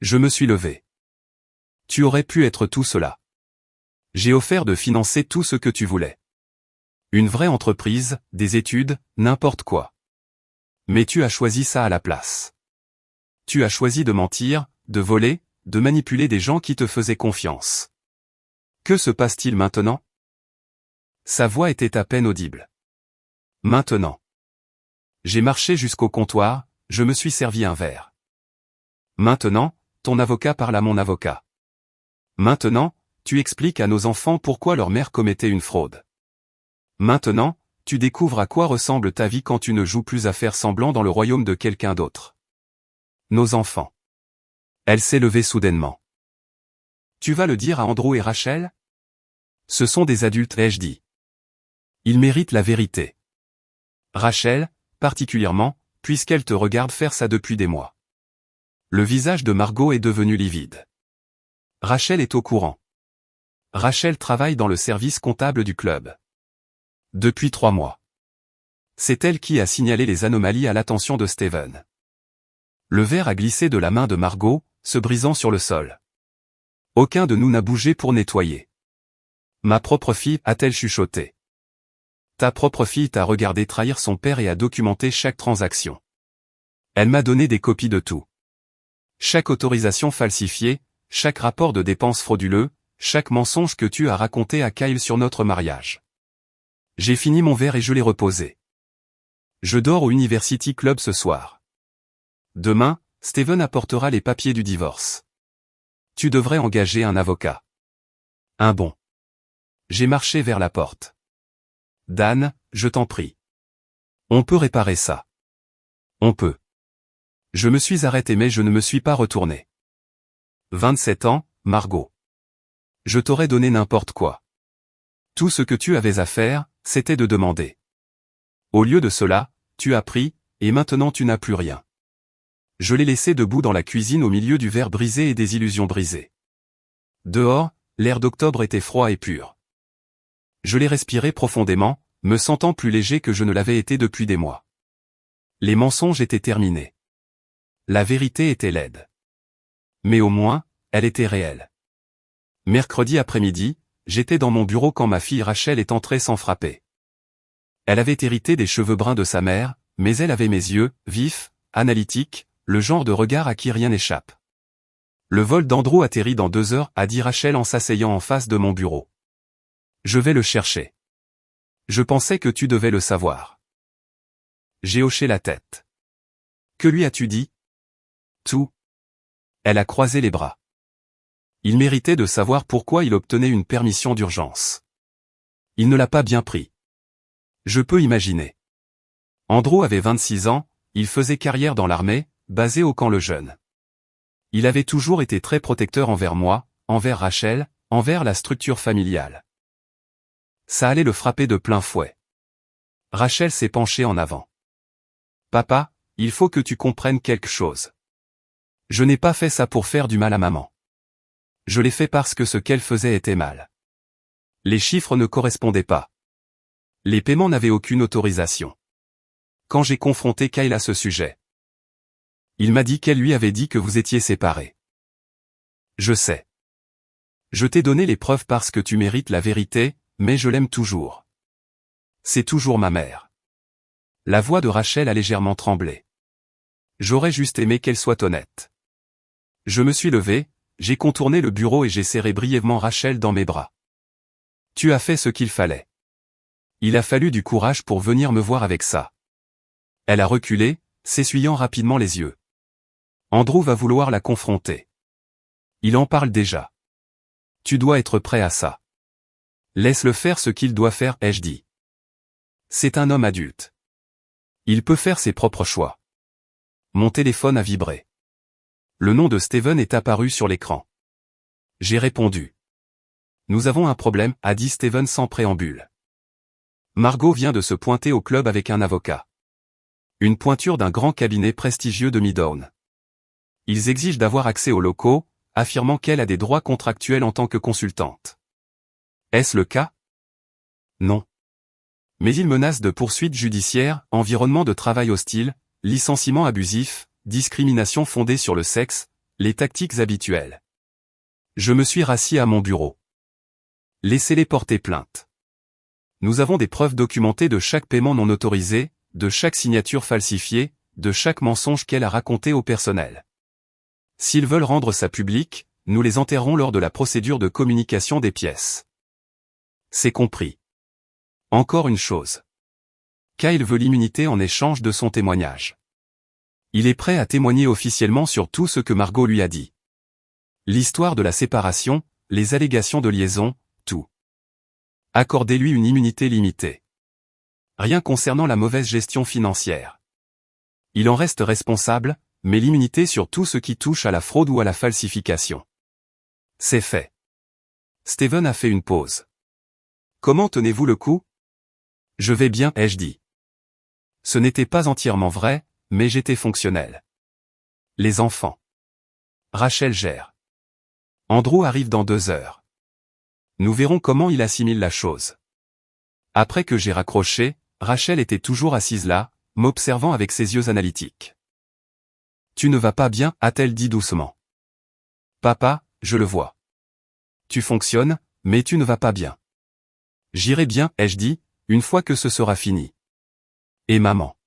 Je me suis levé. Tu aurais pu être tout cela. J'ai offert de financer tout ce que tu voulais. Une vraie entreprise, des études, n'importe quoi. Mais tu as choisi ça à la place. Tu as choisi de mentir, de voler, de manipuler des gens qui te faisaient confiance. Que se passe-t-il maintenant? Sa voix était à peine audible. Maintenant. J'ai marché jusqu'au comptoir, je me suis servi un verre. Maintenant, ton avocat parle à mon avocat. Maintenant, tu expliques à nos enfants pourquoi leur mère commettait une fraude. Maintenant, tu découvres à quoi ressemble ta vie quand tu ne joues plus à faire semblant dans le royaume de quelqu'un d'autre. Nos enfants. Elle s'est levée soudainement. Tu vas le dire à Andrew et Rachel? Ce sont des adultes, ai-je dit. Ils méritent la vérité. Rachel, particulièrement, puisqu'elle te regarde faire ça depuis des mois. Le visage de Margot est devenu livide. Rachel est au courant. Rachel travaille dans le service comptable du club. Depuis 3 mois. C'est elle qui a signalé les anomalies à l'attention de Steven. Le verre a glissé de la main de Margot, se brisant sur le sol. Aucun de nous n'a bougé pour nettoyer. Ma propre fille, a-t-elle chuchoté. Ta propre fille t'a regardé trahir son père et a documenté chaque transaction. Elle m'a donné des copies de tout. Chaque autorisation falsifiée, chaque rapport de dépenses frauduleux, chaque mensonge que tu as raconté à Kyle sur notre mariage. J'ai fini mon verre et je l'ai reposé. Je dors au University Club ce soir. Demain, Steven apportera les papiers du divorce. Tu devrais engager un avocat. Un bon. J'ai marché vers la porte. Dan, je t'en prie. On peut réparer ça. On peut. Je me suis arrêté mais je ne me suis pas retourné. 27 ans, Margot. Je t'aurais donné n'importe quoi. Tout ce que tu avais à faire, c'était de demander. Au lieu de cela, tu as pris, et maintenant tu n'as plus rien. Je l'ai laissé debout dans la cuisine au milieu du verre brisé et des illusions brisées. Dehors, l'air d'octobre était froid et pur. Je l'ai respiré profondément, me sentant plus léger que je ne l'avais été depuis des mois. Les mensonges étaient terminés. La vérité était laide. Mais au moins, elle était réelle. Mercredi après-midi, j'étais dans mon bureau quand ma fille Rachel est entrée sans frapper. Elle avait hérité des cheveux bruns de sa mère, mais elle avait mes yeux, vifs, analytiques, le genre de regard à qui rien n'échappe. Le vol d'Andrew atterrit dans 2 heures, a dit Rachel en s'asseyant en face de mon bureau. Je vais le chercher. Je pensais que tu devais le savoir. J'ai hoché la tête. Que lui as-tu dit? Tout. Elle a croisé les bras. Il méritait de savoir pourquoi il obtenait une permission d'urgence. Il ne l'a pas bien pris. Je peux imaginer. Andrew avait 26 ans, il faisait carrière dans l'armée, basé au camp Lejeune. Il avait toujours été très protecteur envers moi, envers Rachel, envers la structure familiale. Ça allait le frapper de plein fouet. Rachel s'est penchée en avant. Papa, il faut que tu comprennes quelque chose. Je n'ai pas fait ça pour faire du mal à maman. Je l'ai fait parce que ce qu'elle faisait était mal. Les chiffres ne correspondaient pas. Les paiements n'avaient aucune autorisation. Quand j'ai confronté Kyle à ce sujet, il m'a dit qu'elle lui avait dit que vous étiez séparés. Je sais. Je t'ai donné les preuves parce que tu mérites la vérité, mais je l'aime toujours. C'est toujours ma mère. La voix de Rachel a légèrement tremblé. J'aurais juste aimé qu'elle soit honnête. Je me suis levé, j'ai contourné le bureau et j'ai serré brièvement Rachel dans mes bras. Tu as fait ce qu'il fallait. Il a fallu du courage pour venir me voir avec ça. Elle a reculé, s'essuyant rapidement les yeux. Andrew va vouloir la confronter. Il en parle déjà. Tu dois être prêt à ça. Laisse-le faire ce qu'il doit faire, ai-je dit. C'est un homme adulte. Il peut faire ses propres choix. Mon téléphone a vibré. Le nom de Steven est apparu sur l'écran. J'ai répondu. Nous avons un problème, a dit Steven sans préambule. Margot vient de se pointer au club avec un avocat. Une pointure d'un grand cabinet prestigieux de Midtown. Ils exigent d'avoir accès aux locaux, affirmant qu'elle a des droits contractuels en tant que consultante. Est-ce le cas? Non. Mais ils menacent de poursuites judiciaires, environnement de travail hostile, licenciement abusif, discrimination fondée sur le sexe, les tactiques habituelles. Je me suis rassis à mon bureau. Laissez-les porter plainte. Nous avons des preuves documentées de chaque paiement non autorisé, de chaque signature falsifiée, de chaque mensonge qu'elle a raconté au personnel. S'ils veulent rendre ça public, nous les enterrons lors de la procédure de communication des pièces. C'est compris. Encore une chose. Kyle veut l'immunité en échange de son témoignage. Il est prêt à témoigner officiellement sur tout ce que Margot lui a dit. L'histoire de la séparation, les allégations de liaison, tout. Accordez-lui une immunité limitée. Rien concernant la mauvaise gestion financière. Il en reste responsable, mais l'immunité sur tout ce qui touche à la fraude ou à la falsification. C'est fait. Steven a fait une pause. Comment tenez-vous le coup? Je vais bien, ai-je dit. Ce n'était pas entièrement vrai, mais j'étais fonctionnel. Les enfants. Rachel gère. Andrew arrive dans 2 heures. Nous verrons comment il assimile la chose. Après que j'ai raccroché, Rachel était toujours assise là, m'observant avec ses yeux analytiques. Tu ne vas pas bien, a-t-elle dit doucement. Papa, je le vois. Tu fonctionnes, mais tu ne vas pas bien. J'irai bien, ai-je dit, une fois que ce sera fini. Et maman.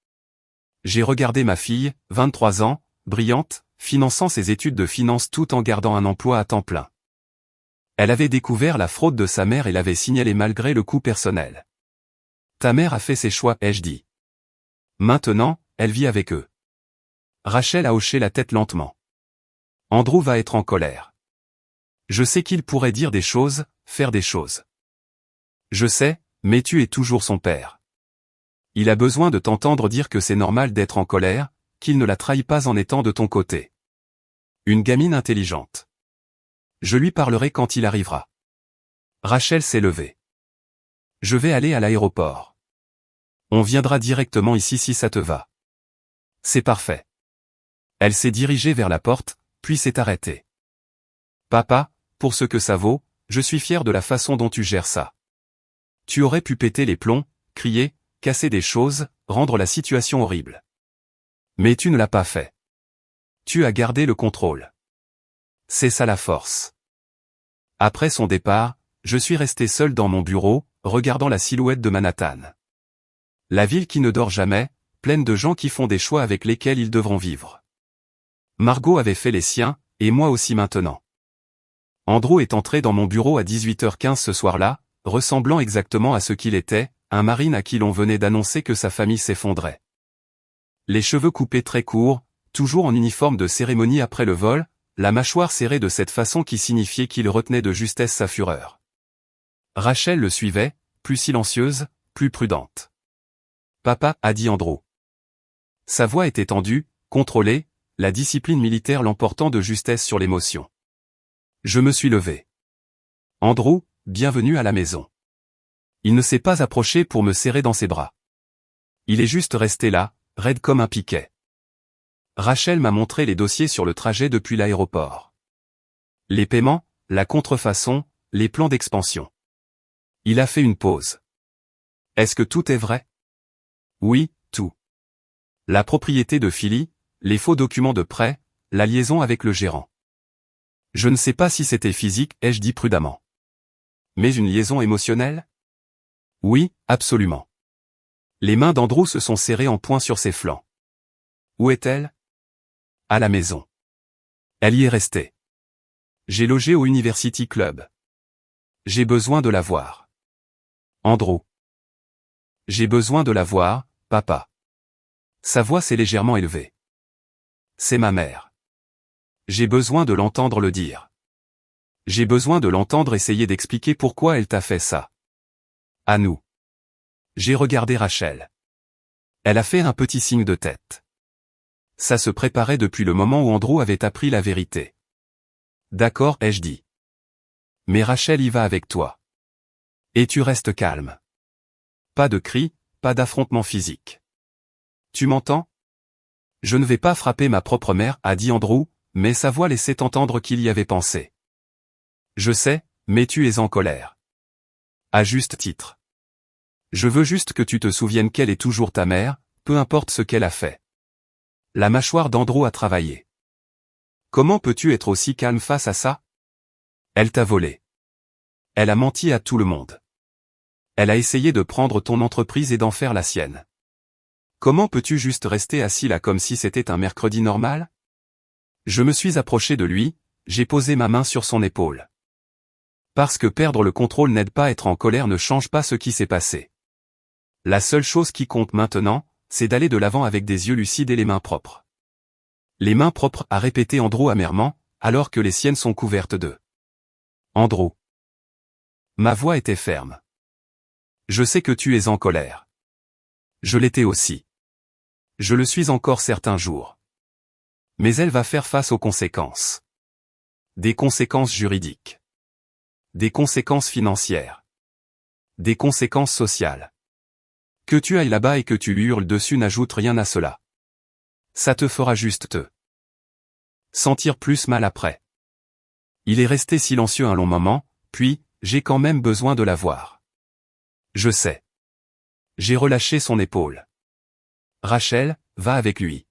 J'ai regardé ma fille, 23 ans, brillante, finançant ses études de finance tout en gardant un emploi à temps plein. Elle avait découvert la fraude de sa mère et l'avait signalée malgré le coût personnel. Ta mère a fait ses choix, ai-je dit. Maintenant, elle vit avec eux. Rachel a hoché la tête lentement. Andrew va être en colère. Je sais qu'il pourrait dire des choses, faire des choses. Je sais, mais tu es toujours son père. Il a besoin de t'entendre dire que c'est normal d'être en colère, qu'il ne la trahit pas en étant de ton côté. Une gamine intelligente. Je lui parlerai quand il arrivera. Rachel s'est levée. Je vais aller à l'aéroport. On viendra directement ici si ça te va. C'est parfait. Elle s'est dirigée vers la porte, puis s'est arrêtée. Papa, pour ce que ça vaut, je suis fier de la façon dont tu gères ça. Tu aurais pu péter les plombs, crier, casser des choses, rendre la situation horrible. Mais tu ne l'as pas fait. Tu as gardé le contrôle. C'est ça la force. Après son départ, je suis resté seul dans mon bureau, regardant la silhouette de Manhattan. La ville qui ne dort jamais, pleine de gens qui font des choix avec lesquels ils devront vivre. Margot avait fait les siens, et moi aussi maintenant. Andrew est entré dans mon bureau à 18h15 ce soir-là, ressemblant exactement à ce qu'il était, un marine à qui l'on venait d'annoncer que sa famille s'effondrait. Les cheveux coupés très courts, toujours en uniforme de cérémonie après le vol, la mâchoire serrée de cette façon qui signifiait qu'il retenait de justesse sa fureur. Rachel le suivait, plus silencieuse, plus prudente. Papa, a dit Andrew. Sa voix était tendue, contrôlée, la discipline militaire l'emportant de justesse sur l'émotion. Je me suis levé. Andrew, bienvenue à la maison. Il ne s'est pas approché pour me serrer dans ses bras. Il est juste resté là, raide comme un piquet. Rachel m'a montré les dossiers sur le trajet depuis l'aéroport. Les paiements, la contrefaçon, les plans d'expansion. Il a fait une pause. Est-ce que tout est vrai? Oui, tout. La propriété de Philly, les faux documents de prêt, la liaison avec le gérant. Je ne sais pas si c'était physique, ai-je dit prudemment. Mais une liaison émotionnelle? Oui, absolument. Les mains d'Andrew se sont serrées en poing sur ses flancs. Où est-elle? À la maison. Elle y est restée. J'ai logé au University Club. J'ai besoin de la voir. Andrew. J'ai besoin de la voir, papa. Sa voix s'est légèrement élevée. C'est ma mère. J'ai besoin de l'entendre le dire. J'ai besoin de l'entendre essayer d'expliquer pourquoi elle t'a fait ça. À nous. J'ai regardé Rachel. Elle a fait un petit signe de tête. Ça se préparait depuis le moment où Andrew avait appris la vérité. D'accord, ai-je dit. Mais Rachel y va avec toi. Et tu restes calme. Pas de cris, pas d'affrontement physique. Tu m'entends? Je ne vais pas frapper ma propre mère, a dit Andrew, mais sa voix laissait entendre qu'il y avait pensé. Je sais, mais tu es en colère. À juste titre. Je veux juste que tu te souviennes qu'elle est toujours ta mère, peu importe ce qu'elle a fait. La mâchoire d'Andrew a travaillé. Comment peux-tu être aussi calme face à ça? Elle t'a volé. Elle a menti à tout le monde. Elle a essayé de prendre ton entreprise et d'en faire la sienne. Comment peux-tu juste rester assis là comme si c'était un mercredi normal? Je me suis approché de lui, j'ai posé ma main sur son épaule. Parce que perdre le contrôle n'aide pas à être en colère ne change pas ce qui s'est passé. La seule chose qui compte maintenant, c'est d'aller de l'avant avec des yeux lucides et les mains propres. Les mains propres, a répété Andrew amèrement, alors que les siennes sont couvertes d'eux. Andrew. Ma voix était ferme. Je sais que tu es en colère. Je l'étais aussi. Je le suis encore certains jours. Mais elle va faire face aux conséquences. Des conséquences juridiques. Des conséquences financières. Des conséquences sociales. Que tu ailles là-bas et que tu lui hurles dessus n'ajoute rien à cela. Ça te fera juste te sentir plus mal après. Il est resté silencieux un long moment, puis, j'ai quand même besoin de la voir. Je sais. J'ai relâché son épaule. Rachel, va avec lui.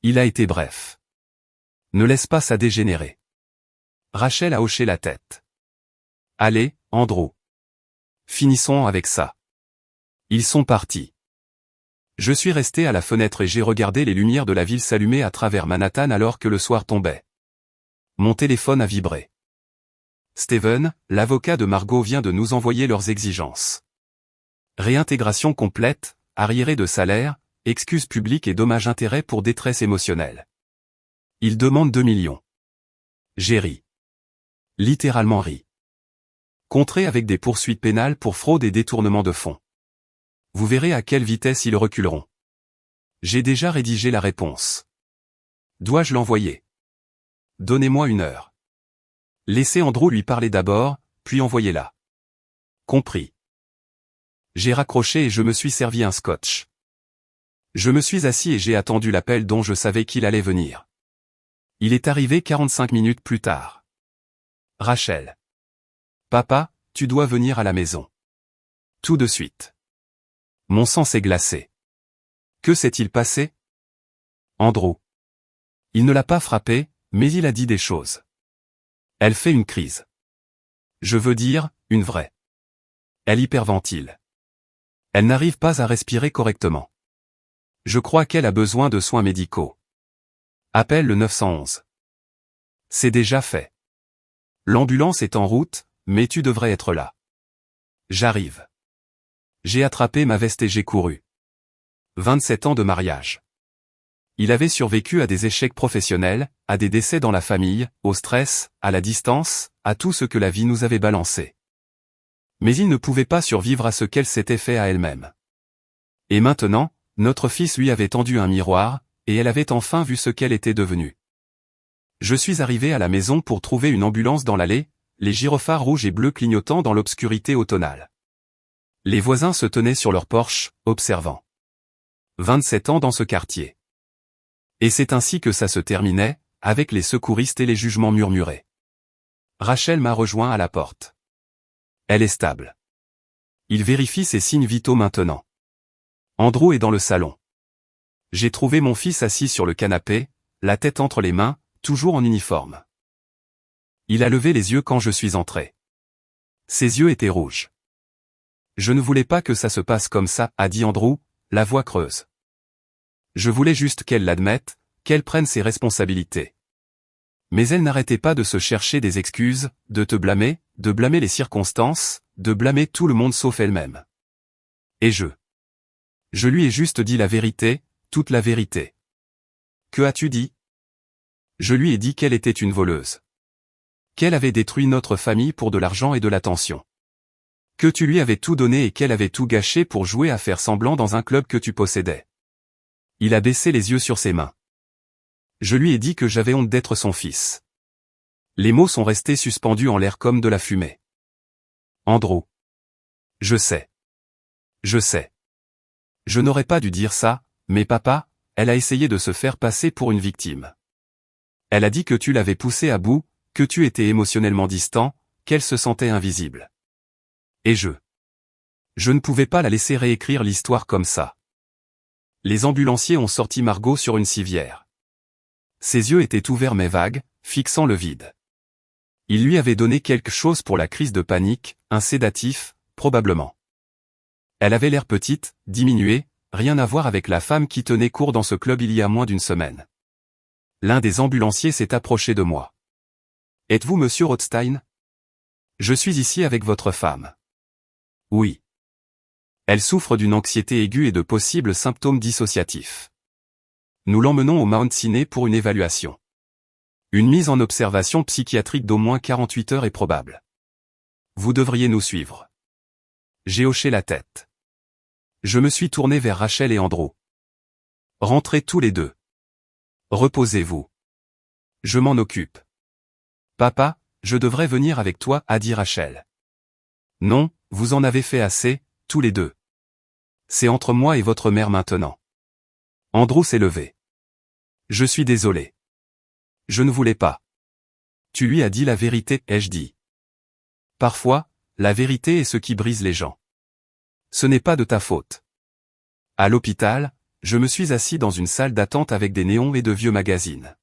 Il a été bref. Ne laisse pas ça dégénérer. Rachel a hoché la tête. Allez, Andrew. Finissons avec ça. Ils sont partis. Je suis resté à la fenêtre et j'ai regardé les lumières de la ville s'allumer à travers Manhattan alors que le soir tombait. Mon téléphone a vibré. Steven, l'avocat de Margot vient de nous envoyer leurs exigences. Réintégration complète, arriéré de salaire, excuses publiques et dommages-intérêts pour détresse émotionnelle. Il demande 2 millions. J'ai ri. Littéralement ri. Contré avec des poursuites pénales pour fraude et détournement de fonds. Vous verrez à quelle vitesse ils reculeront. J'ai déjà rédigé la réponse. Dois-je l'envoyer? Donnez-moi 1 heure. Laissez Andrew lui parler d'abord, puis envoyez-la. Compris. J'ai raccroché et je me suis servi un scotch. Je me suis assis et j'ai attendu l'appel dont je savais qu'il allait venir. Il est arrivé 45 minutes plus tard. Rachel. Papa, tu dois venir à la maison. Tout de suite. Mon sang s'est glacé. Que s'est-il passé? Andrew. Il ne l'a pas frappé, mais il a dit des choses. Elle fait une crise. Je veux dire, une vraie. Elle hyperventile. Elle n'arrive pas à respirer correctement. Je crois qu'elle a besoin de soins médicaux. Appelle le 911. C'est déjà fait. L'ambulance est en route, mais tu devrais être là. J'arrive. J'ai attrapé ma veste et j'ai couru. 27 ans de mariage. Il avait survécu à des échecs professionnels, à des décès dans la famille, au stress, à la distance, à tout ce que la vie nous avait balancé. Mais il ne pouvait pas survivre à ce qu'elle s'était fait à elle-même. Et maintenant, notre fils lui avait tendu un miroir, et elle avait enfin vu ce qu'elle était devenue. Je suis arrivé à la maison pour trouver une ambulance dans l'allée, les gyrophares rouges et bleus clignotant dans l'obscurité automnale. Les voisins se tenaient sur leur porche, observant. 27 ans dans ce quartier. Et c'est ainsi que ça se terminait, avec les secouristes et les jugements murmurés. Rachel m'a rejoint à la porte. Elle est stable. Il vérifie ses signes vitaux maintenant. Andrew est dans le salon. J'ai trouvé mon fils assis sur le canapé, la tête entre les mains, toujours en uniforme. Il a levé les yeux quand je suis entré. Ses yeux étaient rouges. Je ne voulais pas que ça se passe comme ça, a dit Andrew, la voix creuse. Je voulais juste qu'elle l'admette, qu'elle prenne ses responsabilités. Mais elle n'arrêtait pas de se chercher des excuses, de te blâmer, de blâmer les circonstances, de blâmer tout le monde sauf elle-même. Et je lui ai juste dit la vérité, toute la vérité. Que as-tu dit? Je lui ai dit qu'elle était une voleuse. Qu'elle avait détruit notre famille pour de l'argent et de l'attention. Que tu lui avais tout donné et qu'elle avait tout gâché pour jouer à faire semblant dans un club que tu possédais. Il a baissé les yeux sur ses mains. Je lui ai dit que j'avais honte d'être son fils. Les mots sont restés suspendus en l'air comme de la fumée. Andrew. Je sais. Je sais. Je n'aurais pas dû dire ça, mais papa, elle a essayé de se faire passer pour une victime. Elle a dit que tu l'avais poussée à bout, que tu étais émotionnellement distant, qu'elle se sentait invisible. Et je ne pouvais pas la laisser réécrire l'histoire comme ça. Les ambulanciers ont sorti Margot sur une civière. Ses yeux étaient ouverts mais vagues, fixant le vide. Il lui avait donné quelque chose pour la crise de panique, un sédatif, probablement. Elle avait l'air petite, diminuée, rien à voir avec la femme qui tenait court dans ce club il y a moins d'une semaine. L'un des ambulanciers s'est approché de moi. « Êtes-vous monsieur Rothstein? Je suis ici avec votre femme. » Oui. Elle souffre d'une anxiété aiguë et de possibles symptômes dissociatifs. Nous l'emmenons au Mount Sinai pour une évaluation. Une mise en observation psychiatrique d'au moins 48 heures est probable. Vous devriez nous suivre. J'ai hoché la tête. Je me suis tourné vers Rachel et Andrew. Rentrez tous les deux. Reposez-vous. Je m'en occupe. Papa, je devrais venir avec toi, a dit Rachel. Non, vous en avez fait assez, tous les deux. C'est entre moi et votre mère maintenant. Andrew s'est levé. Je suis désolé. Je ne voulais pas. Tu lui as dit la vérité, ai-je dit. Parfois, la vérité est ce qui brise les gens. Ce n'est pas de ta faute. À l'hôpital, je me suis assis dans une salle d'attente avec des néons et de vieux magazines.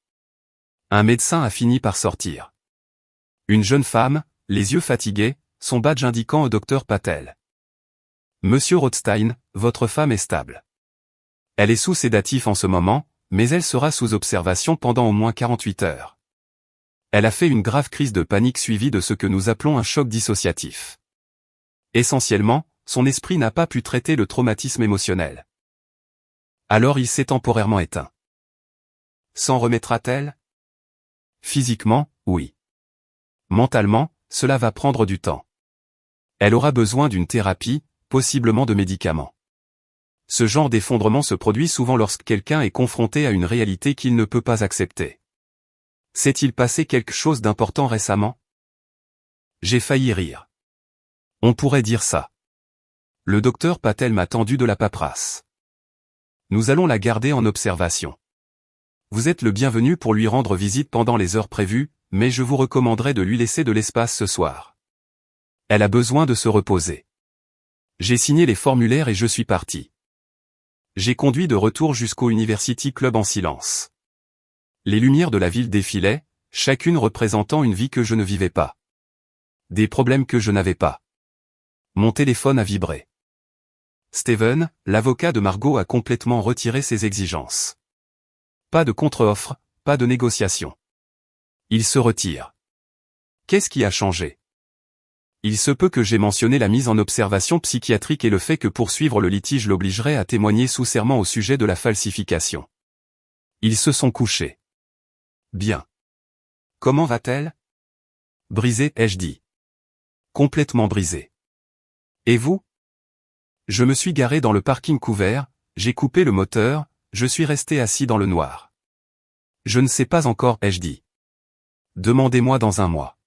Un médecin a fini par sortir. Une jeune femme, les yeux fatigués, son badge indiquant au docteur Patel. Monsieur Rothstein, votre femme est stable. Elle est sous sédatif en ce moment, mais elle sera sous observation pendant au moins 48 heures. Elle a fait une grave crise de panique suivie de ce que nous appelons un choc dissociatif. Essentiellement, son esprit n'a pas pu traiter le traumatisme émotionnel. Alors il s'est temporairement éteint. S'en remettra-t-elle? Physiquement, oui. Mentalement, cela va prendre du temps. Elle aura besoin d'une thérapie, possiblement de médicaments. Ce genre d'effondrement se produit souvent lorsque quelqu'un est confronté à une réalité qu'il ne peut pas accepter. S'est-il passé quelque chose d'important récemment? J'ai failli rire. On pourrait dire ça. Le docteur Patel m'a tendu de la paperasse. Nous allons la garder en observation. Vous êtes le bienvenu pour lui rendre visite pendant les heures prévues, mais je vous recommanderais de lui laisser de l'espace ce soir. Elle a besoin de se reposer. J'ai signé les formulaires et je suis parti. J'ai conduit de retour jusqu'au University Club en silence. Les lumières de la ville défilaient, chacune représentant une vie que je ne vivais pas. Des problèmes que je n'avais pas. Mon téléphone a vibré. Steven, l'avocat de Margot, a complètement retiré ses exigences. Pas de contre-offre, pas de négociation. Il se retire. Qu'est-ce qui a changé? Il se peut que j'ai mentionné la mise en observation psychiatrique et le fait que poursuivre le litige l'obligerait à témoigner sous serment au sujet de la falsification. Ils se sont couchés. Bien. Comment va-t-elle? Brisée, ai-je dit. Complètement brisée. Et vous? Je me suis garé dans le parking couvert, j'ai coupé le moteur, je suis resté assis dans le noir. Je ne sais pas encore, ai-je dit. Demandez-moi dans un mois.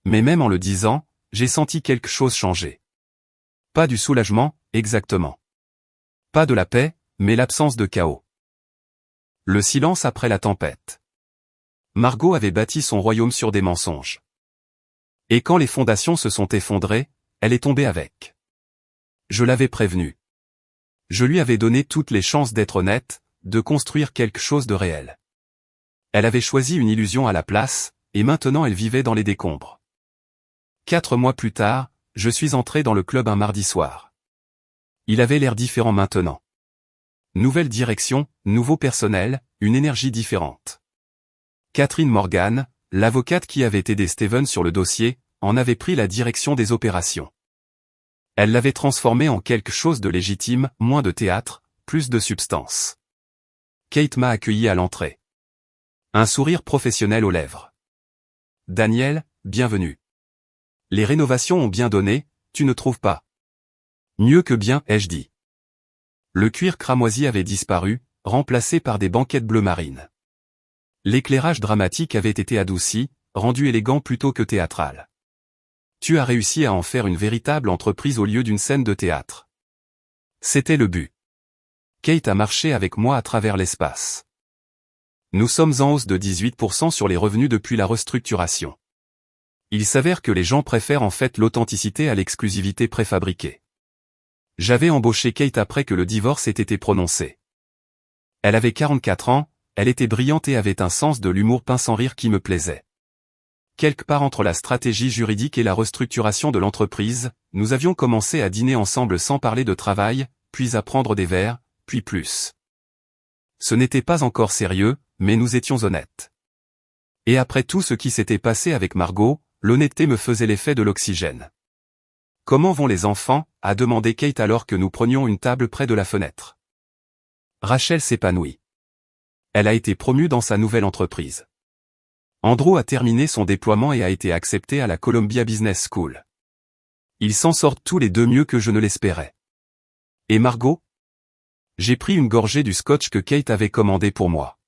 Mais même en le disant, j'ai senti quelque chose changer. Pas du soulagement, exactement. Pas de la paix, mais l'absence de chaos. Le silence après la tempête. Margot avait bâti son royaume sur des mensonges. Et quand les fondations se sont effondrées, elle est tombée avec. Je l'avais prévenue. Je lui avais donné toutes les chances d'être honnête, de construire quelque chose de réel. Elle avait choisi une illusion à la place, et maintenant elle vivait dans les décombres. 4 mois plus tard, je suis entré dans le club un mardi soir. Il avait l'air différent maintenant. Nouvelle direction, nouveau personnel, une énergie différente. Catherine Morgan, l'avocate qui avait aidé Steven sur le dossier, en avait pris la direction des opérations. Elle l'avait transformé en quelque chose de légitime, moins de théâtre, plus de substance. Kate m'a accueilli à l'entrée. Un sourire professionnel aux lèvres. Daniel, bienvenue. Les rénovations ont bien donné, tu ne trouves pas? Mieux que bien, ai-je dit. Le cuir cramoisi avait disparu, remplacé par des banquettes bleu marine. L'éclairage dramatique avait été adouci, rendu élégant plutôt que théâtral. Tu as réussi à en faire une véritable entreprise au lieu d'une scène de théâtre. C'était le but. Kate a marché avec moi à travers l'espace. Nous sommes en hausse de 18% sur les revenus depuis la restructuration. Il s'avère que les gens préfèrent en fait l'authenticité à l'exclusivité préfabriquée. J'avais embauché Kate après que le divorce ait été prononcé. Elle avait 44 ans, elle était brillante et avait un sens de l'humour pince sans rire qui me plaisait. Quelque part entre la stratégie juridique et la restructuration de l'entreprise, nous avions commencé à dîner ensemble sans parler de travail, puis à prendre des verres, puis plus. Ce n'était pas encore sérieux, mais nous étions honnêtes. Et après tout ce qui s'était passé avec Margot, l'honnêteté me faisait l'effet de l'oxygène. « Comment vont les enfants ?» a demandé Kate alors que nous prenions une table près de la fenêtre. Rachel s'épanouit. Elle a été promue dans sa nouvelle entreprise. Andrew a terminé son déploiement et a été accepté à la Columbia Business School. Ils s'en sortent tous les deux mieux que je ne l'espérais. Et Margot? J'ai pris une gorgée du scotch que Kate avait commandé pour moi.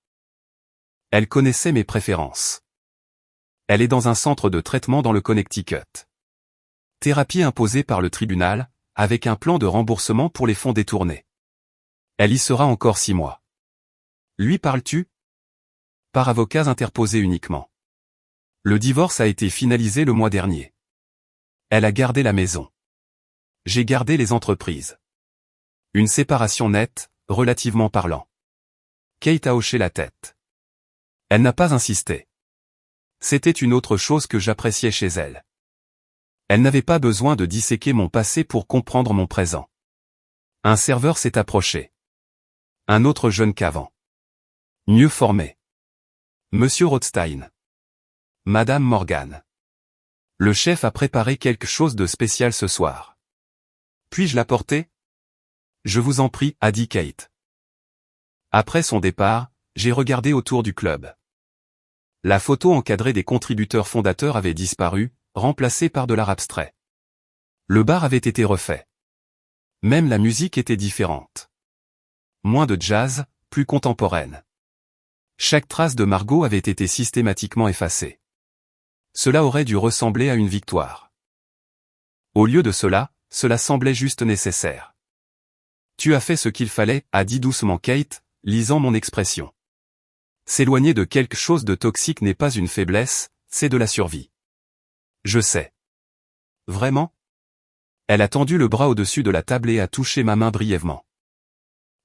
Elle connaissait mes préférences. Elle est dans un centre de traitement dans le Connecticut. Thérapie imposée par le tribunal, avec un plan de remboursement pour les fonds détournés. Elle y sera encore 6 mois. Lui parles-tu? Par avocats interposés uniquement. Le divorce a été finalisé le mois dernier. Elle a gardé la maison. J'ai gardé les entreprises. Une séparation nette, relativement parlant. Kate a hoché la tête. Elle n'a pas insisté. C'était une autre chose que j'appréciais chez elle. Elle n'avait pas besoin de disséquer mon passé pour comprendre mon présent. Un serveur s'est approché. Un autre jeune qu'avant. Mieux formé. Monsieur Rothstein. Madame Morgan. Le chef a préparé quelque chose de spécial ce soir. Puis-je l'apporter? Je vous en prie, a dit Kate. Après son départ, j'ai regardé autour du club. La photo encadrée des contributeurs fondateurs avait disparu, remplacée par de l'art abstrait. Le bar avait été refait. Même la musique était différente. Moins de jazz, plus contemporaine. Chaque trace de Margot avait été systématiquement effacée. Cela aurait dû ressembler à une victoire. Au lieu de cela, cela semblait juste nécessaire. Tu as fait ce qu'il fallait, a dit doucement Kate, lisant mon expression. S'éloigner de quelque chose de toxique n'est pas une faiblesse, c'est de la survie. Je sais. Vraiment? Elle a tendu le bras au-dessus de la table et a touché ma main brièvement.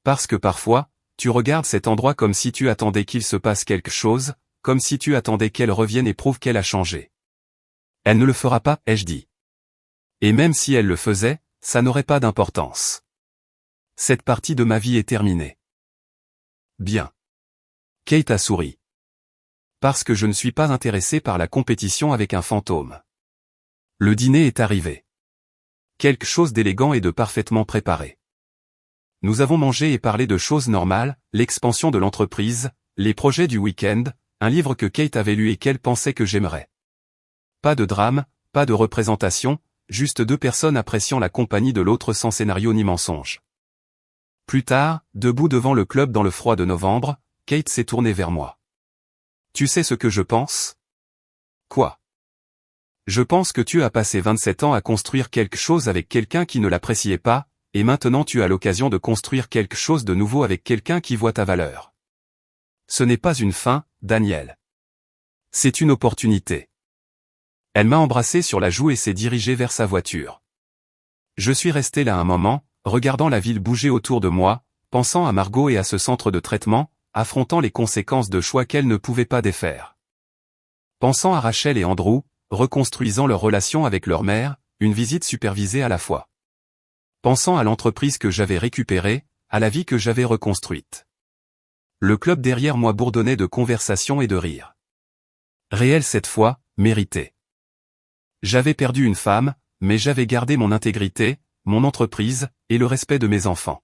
Parce que parfois, tu regardes cet endroit comme si tu attendais qu'il se passe quelque chose, comme si tu attendais qu'elle revienne et prouve qu'elle a changé. Elle ne le fera pas, ai-je dit. Et même si elle le faisait, ça n'aurait pas d'importance. Cette partie de ma vie est terminée. Bien. Kate a souri. Parce que je ne suis pas intéressé par la compétition avec un fantôme. Le dîner est arrivé. Quelque chose d'élégant et de parfaitement préparé. Nous avons mangé et parlé de choses normales, l'expansion de l'entreprise, les projets du week-end, un livre que Kate avait lu et qu'elle pensait que j'aimerais. Pas de drame, pas de représentation, juste deux personnes appréciant la compagnie de l'autre sans scénario ni mensonge. Plus tard, debout devant le club dans le froid de novembre, Kate s'est tournée vers moi. Tu sais ce que je pense? Quoi? Je pense que tu as passé 27 ans à construire quelque chose avec quelqu'un qui ne l'appréciait pas, et maintenant tu as l'occasion de construire quelque chose de nouveau avec quelqu'un qui voit ta valeur. Ce n'est pas une fin, Daniel. C'est une opportunité. Elle m'a embrassé sur la joue et s'est dirigée vers sa voiture. Je suis resté là un moment, regardant la ville bouger autour de moi, pensant à Margot et à ce centre de traitement, affrontant les conséquences de choix qu'elle ne pouvait pas défaire. Pensant à Rachel et Andrew, reconstruisant leur relation avec leur mère, une visite supervisée à la fois. Pensant à l'entreprise que j'avais récupérée, à la vie que j'avais reconstruite. Le club derrière moi bourdonnait de conversations et de rires. Réel cette fois, mérité. J'avais perdu une femme, mais j'avais gardé mon intégrité, mon entreprise, et le respect de mes enfants.